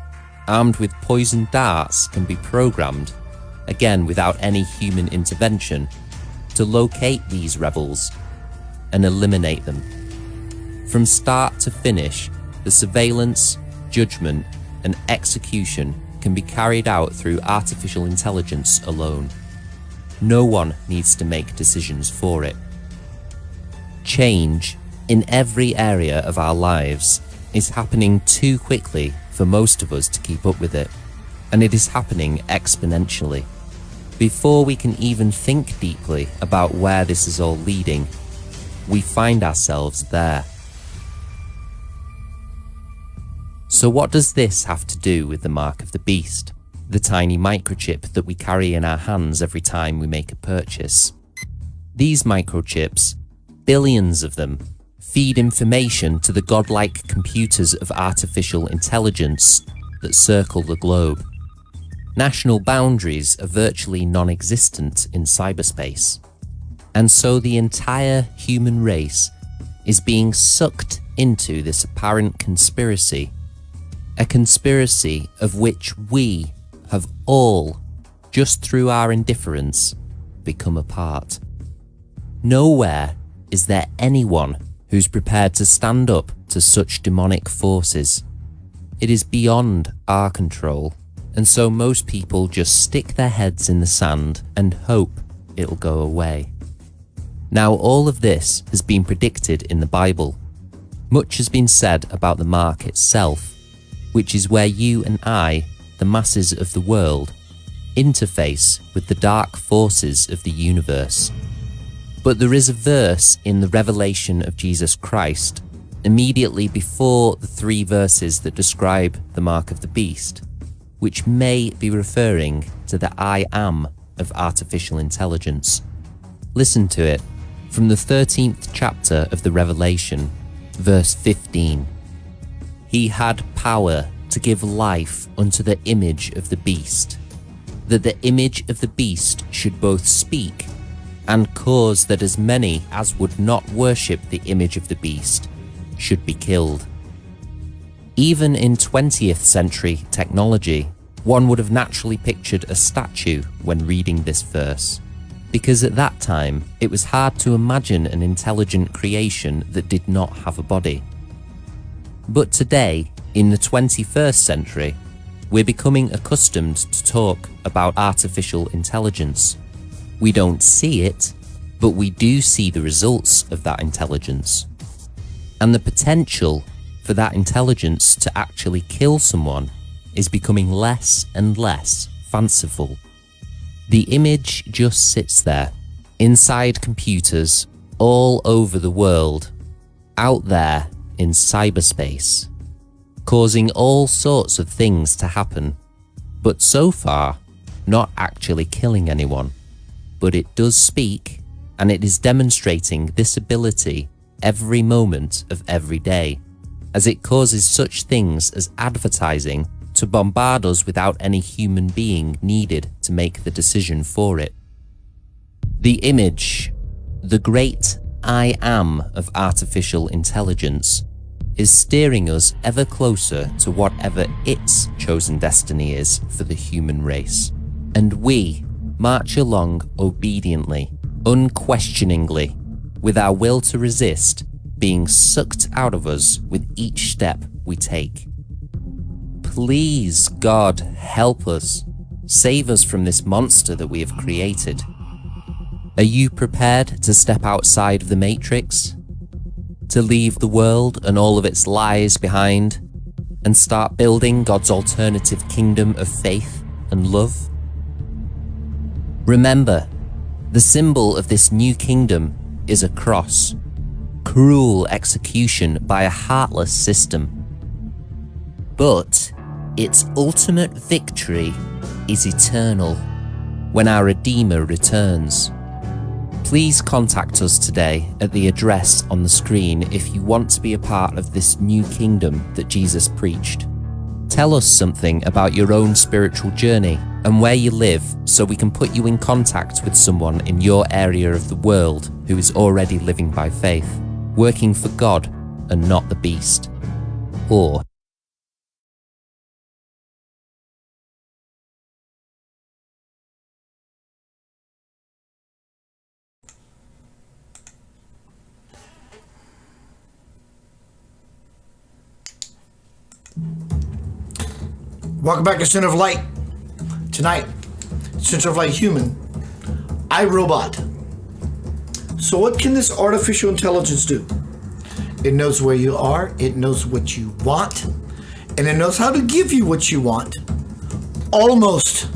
armed with poison darts, can be programmed, again without any human intervention, to locate these rebels and eliminate them. From start to finish, the surveillance, judgment, and execution can be carried out through artificial intelligence alone. No one needs to make decisions for it. Change in every area of our lives is happening too quickly for most of us to keep up with it, and it is happening exponentially. Before we can even think deeply about where this is all leading, we find ourselves there. So what does this have to do with the mark of the beast, the tiny microchip that we carry in our hands every time we make a purchase? These microchips, billions of them, feed information to the godlike computers of artificial intelligence that circle the globe. National boundaries are virtually non-existent in cyberspace, and so the entire human race is being sucked into this apparent conspiracy, a conspiracy of which we have all, just through our indifference, become a part. Nowhere is there anyone who's prepared to stand up to such demonic forces. It is beyond our control, and so most people just stick their heads in the sand and hope it'll go away. Now, all of this has been predicted in the Bible. Much has been said about the mark itself, which is where you and I, the masses of the world, interface with the dark forces of the universe. But there is a verse in the revelation of Jesus Christ, immediately before the 3 verses that describe the mark of the beast, which may be referring to the I am of artificial intelligence. Listen to it from the 13th chapter of the Revelation, verse 15. He had power to give life unto the image of the beast, that the image of the beast should both speak and cause that as many as would not worship the image of the beast should be killed. Even in 20th century technology, one would have naturally pictured a statue when reading this verse, because at that time it was hard to imagine an intelligent creation that did not have a body. But today, in the 21st century, we're becoming accustomed to talk about artificial intelligence. We don't see it, but we do see the results of that intelligence. And the potential for that intelligence to actually kill someone is becoming less and less fanciful. The image just sits there, inside computers all over the world, out there in cyberspace, causing all sorts of things to happen. But so far, not actually killing anyone. But it does speak, and it is demonstrating this ability every moment of every day, as it causes such things as advertising to bombard us without any human being needed to make the decision for it. The image, the great I am of artificial intelligence, is steering us ever closer to whatever its chosen destiny is for the human race. And we march along obediently, unquestioningly, with our will to resist being sucked out of us with each step we take. Please, God, help us. Save us from this monster that we have created. Are you prepared to step outside of the Matrix? To leave the world and all of its lies behind and start building God's alternative kingdom of faith and love? Remember, the symbol of this new kingdom is a cross, cruel execution by a heartless system. But its ultimate victory is eternal when our Redeemer returns. Please contact us today at the address on the screen if you want to be a part of this new kingdom that Jesus preached. Tell us something about your own spiritual journey and where you live so we can put you in contact with someone in your area of the world who is already living by faith, working for God and not the beast. Or Welcome back to Center of Light. Tonight, Center of Light Human, iRobot. So what can this artificial intelligence do? It knows where you are, it knows what you want, and it knows how to give you what you want, almost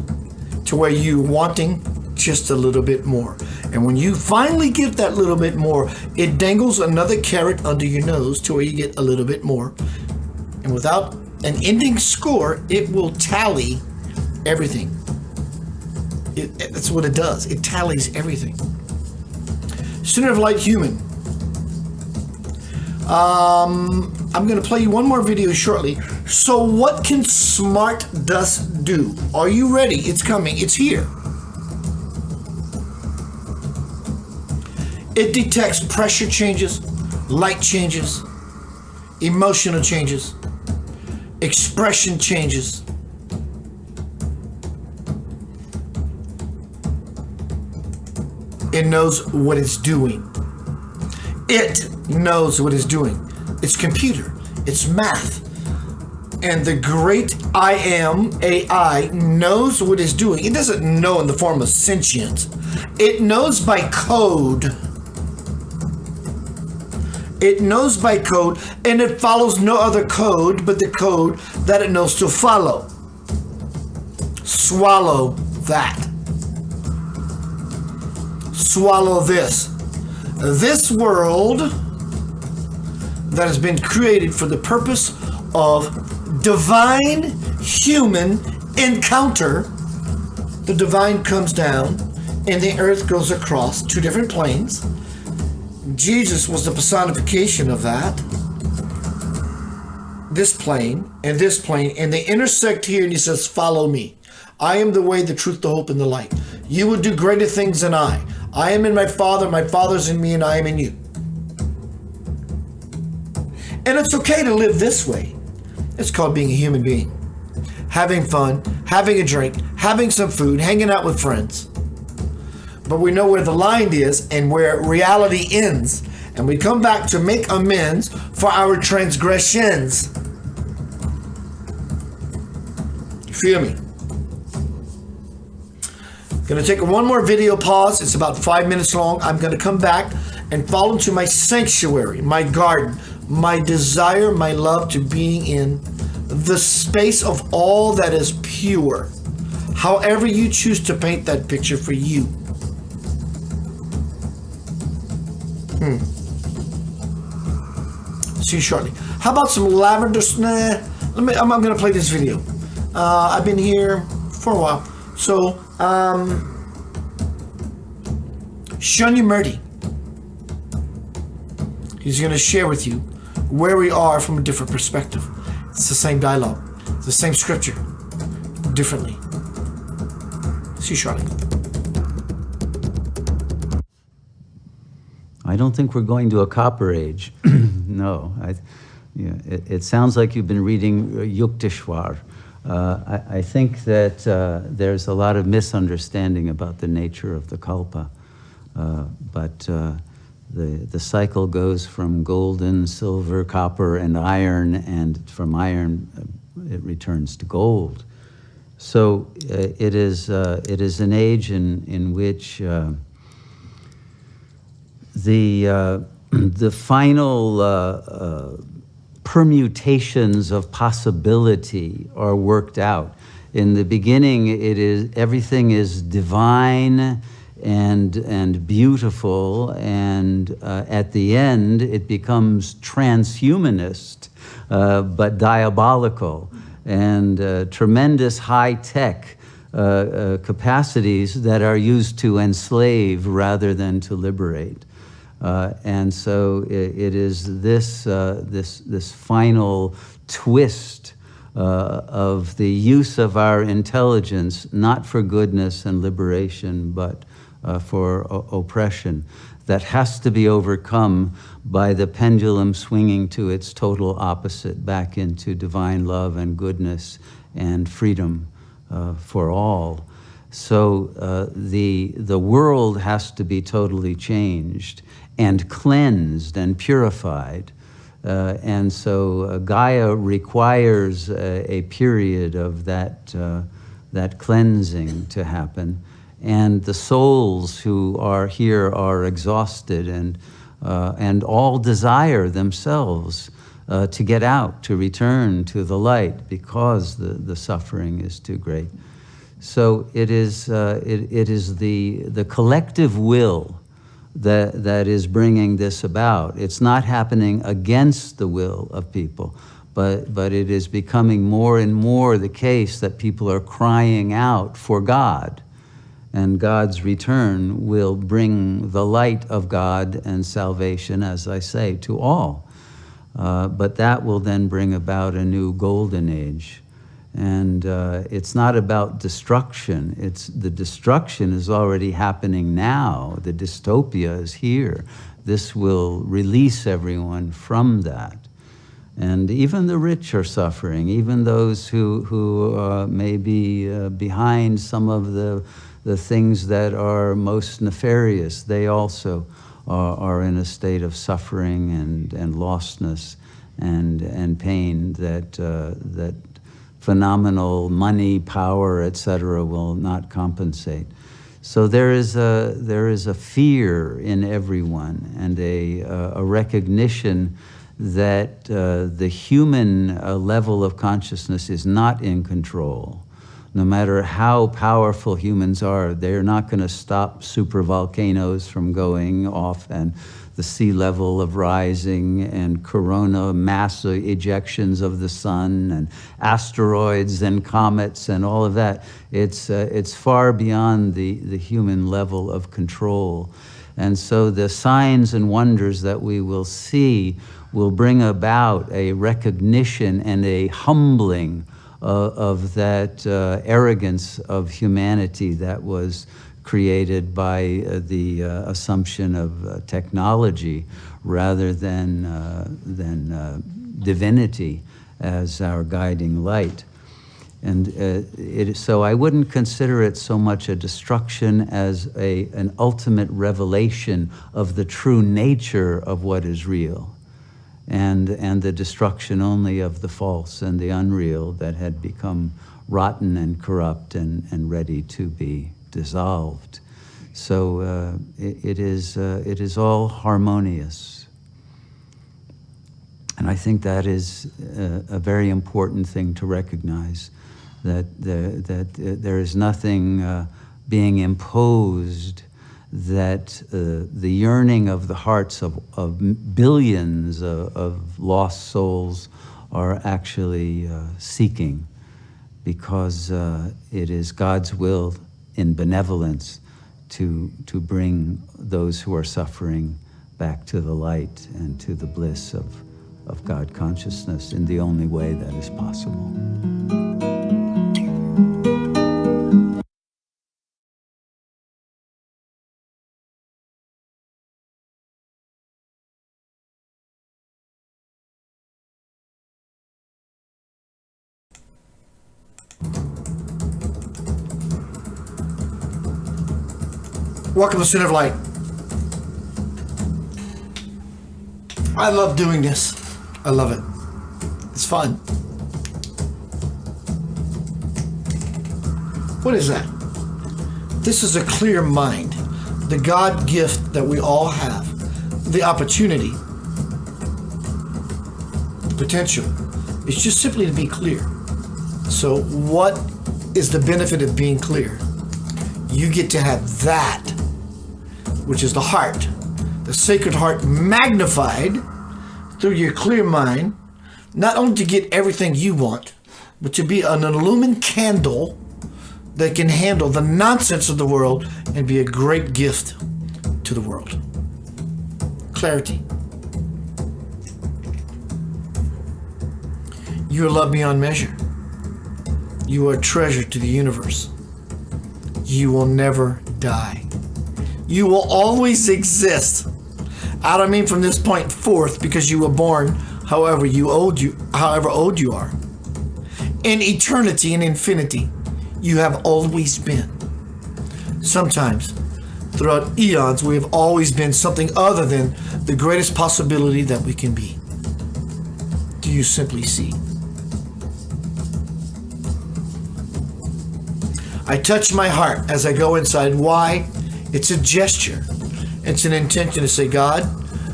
to where you're wanting just a little bit more. And when you finally get that little bit more, it dangles another carrot under your nose to where you get a little bit more. And without an ending score, it will tally everything. That's what it does. It tallies everything. Center of Light Human. I'm going to play you one more video shortly. So what can smart dust do? Are you ready? It's coming. It's here. It detects pressure changes, light changes, emotional changes, expression changes. It knows what it's doing. It knows what it's doing. It's computer. It's math. And the great I am, AI, knows what it's doing. It doesn't know in the form of sentience. It knows by code. It knows by code, and it follows no other code but the code that it knows to follow. Swallow that. Swallow this. This world that has been created for the purpose of divine human encounter. The divine comes down and the earth goes across two different planes. Jesus was the personification of that. This plane, and they intersect here, and he says, follow me. I am the way, the truth, the hope, and the light. You will do greater things than I. I am in my Father's in me, and I am in you. And it's okay to live this way. It's called being a human being. Having fun, having a drink, having some food, hanging out with friends. But we know where the line is and where reality ends. And we come back to make amends for our transgressions. You feel me? Gonna take one more video pause. It's about 5 minutes long. I'm gonna come back and fall into my sanctuary, my garden, my desire, my love to being in the space of all that is pure. However you choose to paint that picture for you. See you shortly. How about some lavender? I'm gonna play this video. I've been here for a while, so Shunyamurti. He's going to share with you where we are from a different perspective. It's the same dialogue, it's the same scripture, differently. See you shortly. I don't think we're going to a copper age. No. It sounds like you've been reading Yukteswar. I think that there's a lot of misunderstanding about the nature of the kalpa. But the cycle goes from golden, silver, copper, and iron, and from iron it returns to gold. So it is an age in which the final permutations of possibility are worked out. In the beginning, everything is divine and beautiful, and at the end, it becomes transhumanist, but diabolical, and tremendous high-tech capacities that are used to enslave rather than to liberate. And so it is this final twist of the use of our intelligence, not for goodness and liberation, but for oppression, that has to be overcome by the pendulum swinging to its total opposite, back into divine love and goodness and freedom for all. So the world has to be totally changed and cleansed and purified. And so Gaia requires a period of that cleansing to happen. And the souls who are here are exhausted and all desire themselves to get out, to return to the light, because the suffering is too great. So it is the collective will that is bringing this about. It's not happening against the will of people, but it is becoming more and more the case that people are crying out for God, and God's return will bring the light of God and salvation, as I say, to all. But that will then bring about a new golden age. And it's not about destruction. The destruction is already happening now. The dystopia is here. This will release everyone from that. And even the rich are suffering, even those who may be behind some of the things that are most nefarious. They also are in a state of suffering and lostness and pain that phenomenal money, power, etc., will not compensate. So there is a fear in everyone, and a recognition that the human level of consciousness is not in control. No matter how powerful humans are, they're not going to stop supervolcanoes from going off and the sea level of rising and corona mass ejections of the sun and asteroids and comets and all of that. It's far beyond the human level of control. And so the signs and wonders that we will see will bring about a recognition and a humbling of that arrogance of humanity that was created by the assumption of technology rather than divinity as our guiding light. And so I wouldn't consider it so much a destruction as an ultimate revelation of the true nature of what is real, and the destruction only of the false and the unreal that had become rotten and corrupt and ready to be dissolved. So it is all harmonious. And I think that is a very important thing to recognize, that there is nothing being imposed, that the yearning of the hearts of billions of lost souls are actually seeking, because it is God's will in benevolence to bring those who are suffering back to the light and to the bliss of God consciousness in the only way that is possible. Welcome to Center of Light. I love doing this. I love it. It's fun. What is that? This is a clear mind, the God gift that we all have, the opportunity, the potential. It's just simply to be clear. So what is the benefit of being clear? You get to have that, which is the heart, the sacred heart magnified through your clear mind, not only to get everything you want, but to be an illumined candle that can handle the nonsense of the world and be a great gift to the world. Clarity. You are loved beyond measure. You are a treasure to the universe. You will never die. You will always exist. I don't mean from this point forth, because you were born however old you are. In eternity and infinity, you have always been. Sometimes, throughout eons, we have always been something other than the greatest possibility that we can be. Do you simply see? I touch my heart as I go inside. Why? It's a gesture. It's an intention to say, God,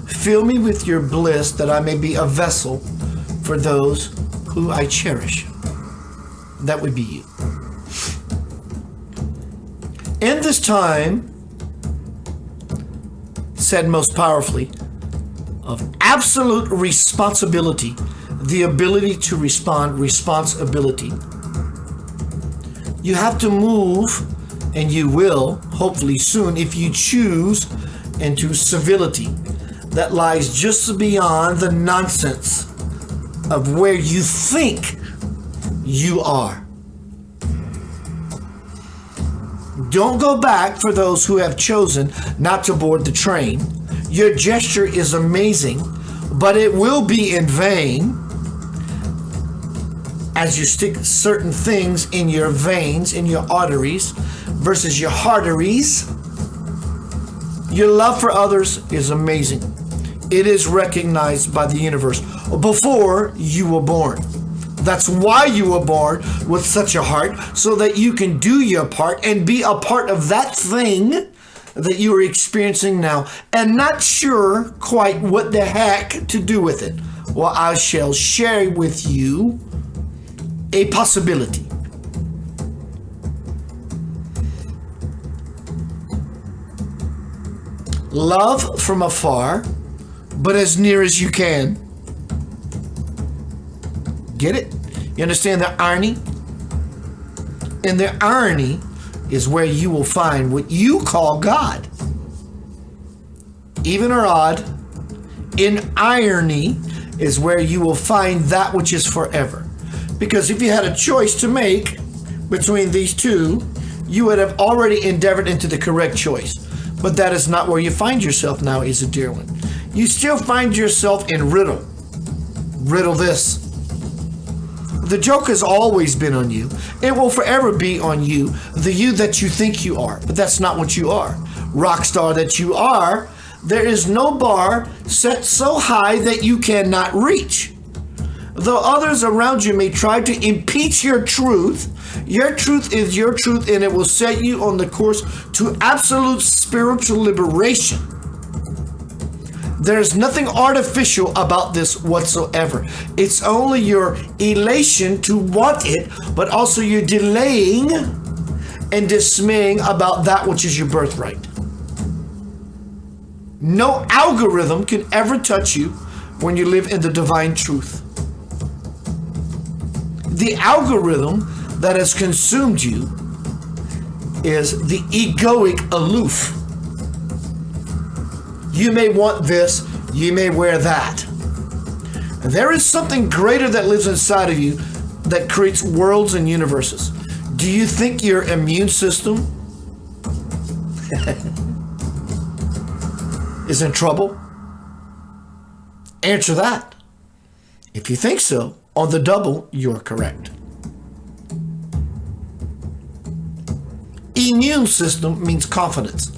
fill me with your bliss that I may be a vessel for those who I cherish. That would be you. In this time, said most powerfully, of absolute responsibility, the ability to respond, responsibility. You have to move, and you will, hopefully soon, if you choose, into civility that lies just beyond the nonsense of where you think you are. Don't go back for those who have chosen not to board the train. Your gesture is amazing, but it will be in vain as you stick certain things in your veins, in your arteries, versus your arteries. Your love for others is amazing. It is recognized by the universe before you were born. That's why you were born with such a heart, so that you can do your part and be a part of that thing that you are experiencing now and not sure quite what the heck to do with it. Well, I shall share with you a possibility. Love from afar, but as near as you can. Get it? You understand the irony? And the irony is where you will find what you call God. Even or odd, in irony is where you will find that which is forever. Because if you had a choice to make between these two, you would have already endeavored into the correct choice. But that is not where you find yourself now, is a dear one. You still find yourself in riddle. Riddle this. The joke has always been on you. It will forever be on you, the you that you think you are. But that's not what you are. Rock star that you are, there is no bar set so high that you cannot reach. Though others around you may try to impeach your truth is your truth, and it will set you on the course to absolute spiritual liberation. There's nothing artificial about this whatsoever. It's only your elation to want it, but also your delaying and dismaying about that which is your birthright. No algorithm can ever touch you when you live in the divine truth. The algorithm that has consumed you is the egoic aloof. You may want this, you may wear that. And there is something greater that lives inside of you that creates worlds and universes. Do you think your immune system is in trouble? Answer that. If you think so, on the double, you're correct. Immune system means confidence.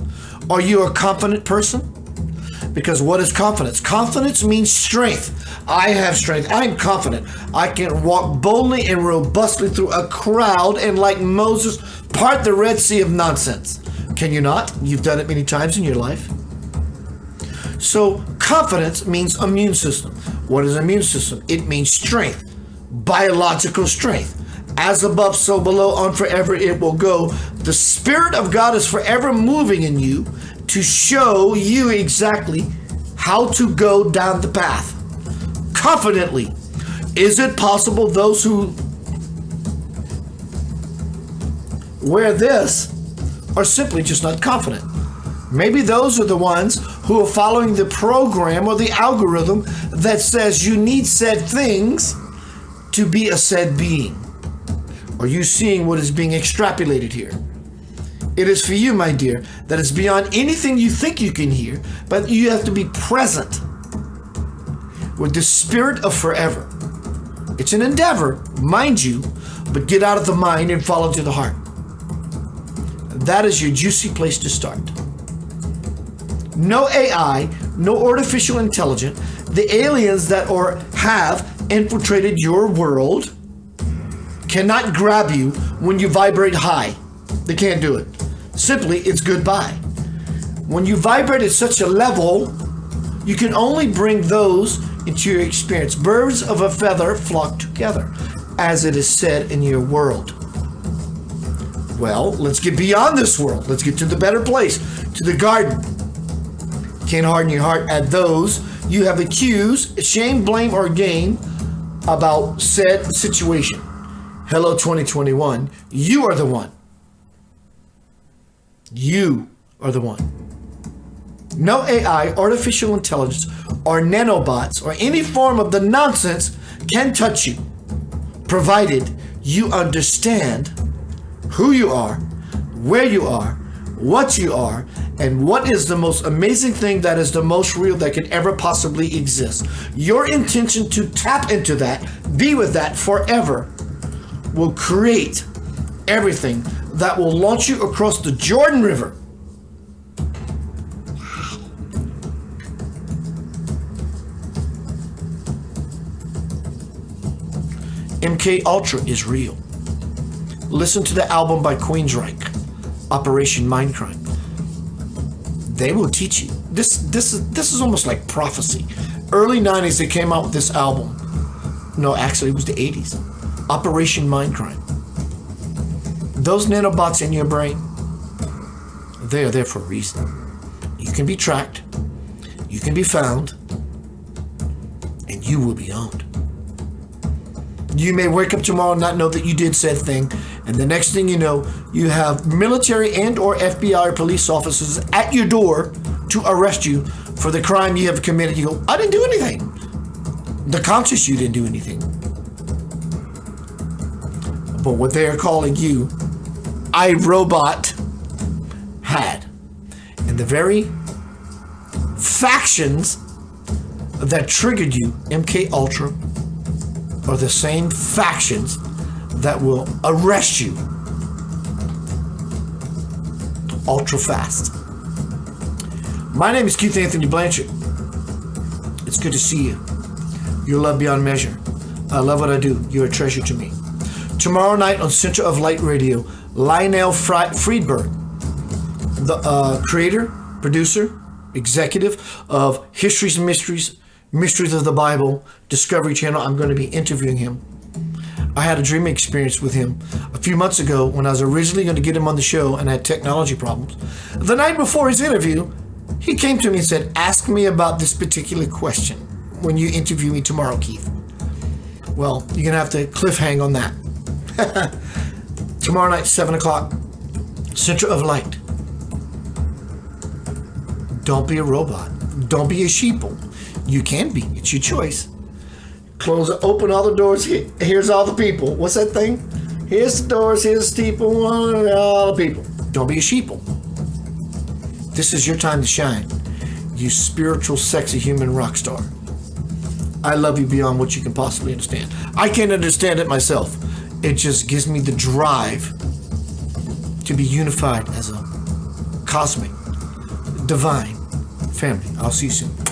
Are you a confident person? Because what is confidence? Confidence means strength. I have strength. I'm confident. I can walk boldly and robustly through a crowd and, like Moses, part the Red Sea of nonsense. Can you not? You've done it many times in your life. So confidence means immune system. What is immune system? It means strength, biological strength. As above, so below, on forever it will go. The Spirit of God is forever moving in you to show you exactly how to go down the path confidently. Is it possible those who wear this are simply just not confident? Maybe those are the ones who are following the program or the algorithm that says you need said things to be a said being. Are you seeing what is being extrapolated here? It is for you, my dear, that is beyond anything you think you can hear, but you have to be present with the Spirit of forever. It's an endeavor, mind you, but get out of the mind and fall into the heart. That is your juicy place to start. No AI, no artificial intelligence, the aliens that have infiltrated your world cannot grab you when you vibrate high. They can't do it. Simply, it's goodbye. When you vibrate at such a level, you can only bring those into your experience. Birds of a feather flock together, as it is said in your world. Well, let's get beyond this world. Let's get to the better place, to the garden. Can't harden your heart at those you have accused, shame, blame, or gain about said situation. Hello, 2021. You are the one. You are the one. No AI, artificial intelligence, or nanobots, or any form of the nonsense can touch you, provided you understand who you are, where you are, what you are, and what is the most amazing thing that is the most real that can ever possibly exist. Your intention to tap into that, be with that forever, will create everything that will launch you across the Jordan River. MK Ultra is real. Listen to the album by Queensryche, Operation Mindcrime. They will teach you. This is almost like prophecy. Early 90s they came out with this album. No, actually it was the 80s. Operation Mindcrime. Those nanobots in your brain, they are there for a reason. You can be tracked, you can be found, and you will be owned. You may wake up tomorrow and not know that you did said thing, and the next thing you know, you have military and or FBI or police officers at your door to arrest you for the crime you have committed. You go, I didn't do anything. The conscious you didn't do anything. But what they are calling you, iRobot, had. And the very factions that triggered you, MK Ultra, are the same factions that will arrest you ultra fast. My name is Keith Anthony Blanchard. It's good to see you. You're loved beyond measure. I love what I do. You're a treasure to me. Tomorrow night on Center of Light Radio, Lionel Friedberg, the creator, producer, executive of History's Mysteries, Mysteries of the Bible, Discovery Channel. I'm going to be interviewing him. I had a dream experience with him a few months ago when I was originally going to get him on the show and had technology problems. The night before his interview, he came to me and said, ask me about this particular question when you interview me tomorrow, Keith. Well, you're going to have to cliffhang on that. Tomorrow night, 7 o'clock, Center of light. Don't be a robot. Don't be a sheeple. You can be. It's your choice. Open all the doors. Here's all the people. What's that thing? Here's the doors. Here's the people. All the people. Don't be a sheeple. This is your time to shine. You spiritual, sexy human rock star. I love you beyond what you can possibly understand. I can't understand it myself. It just gives me the drive to be unified as a cosmic, divine family. I'll see you soon.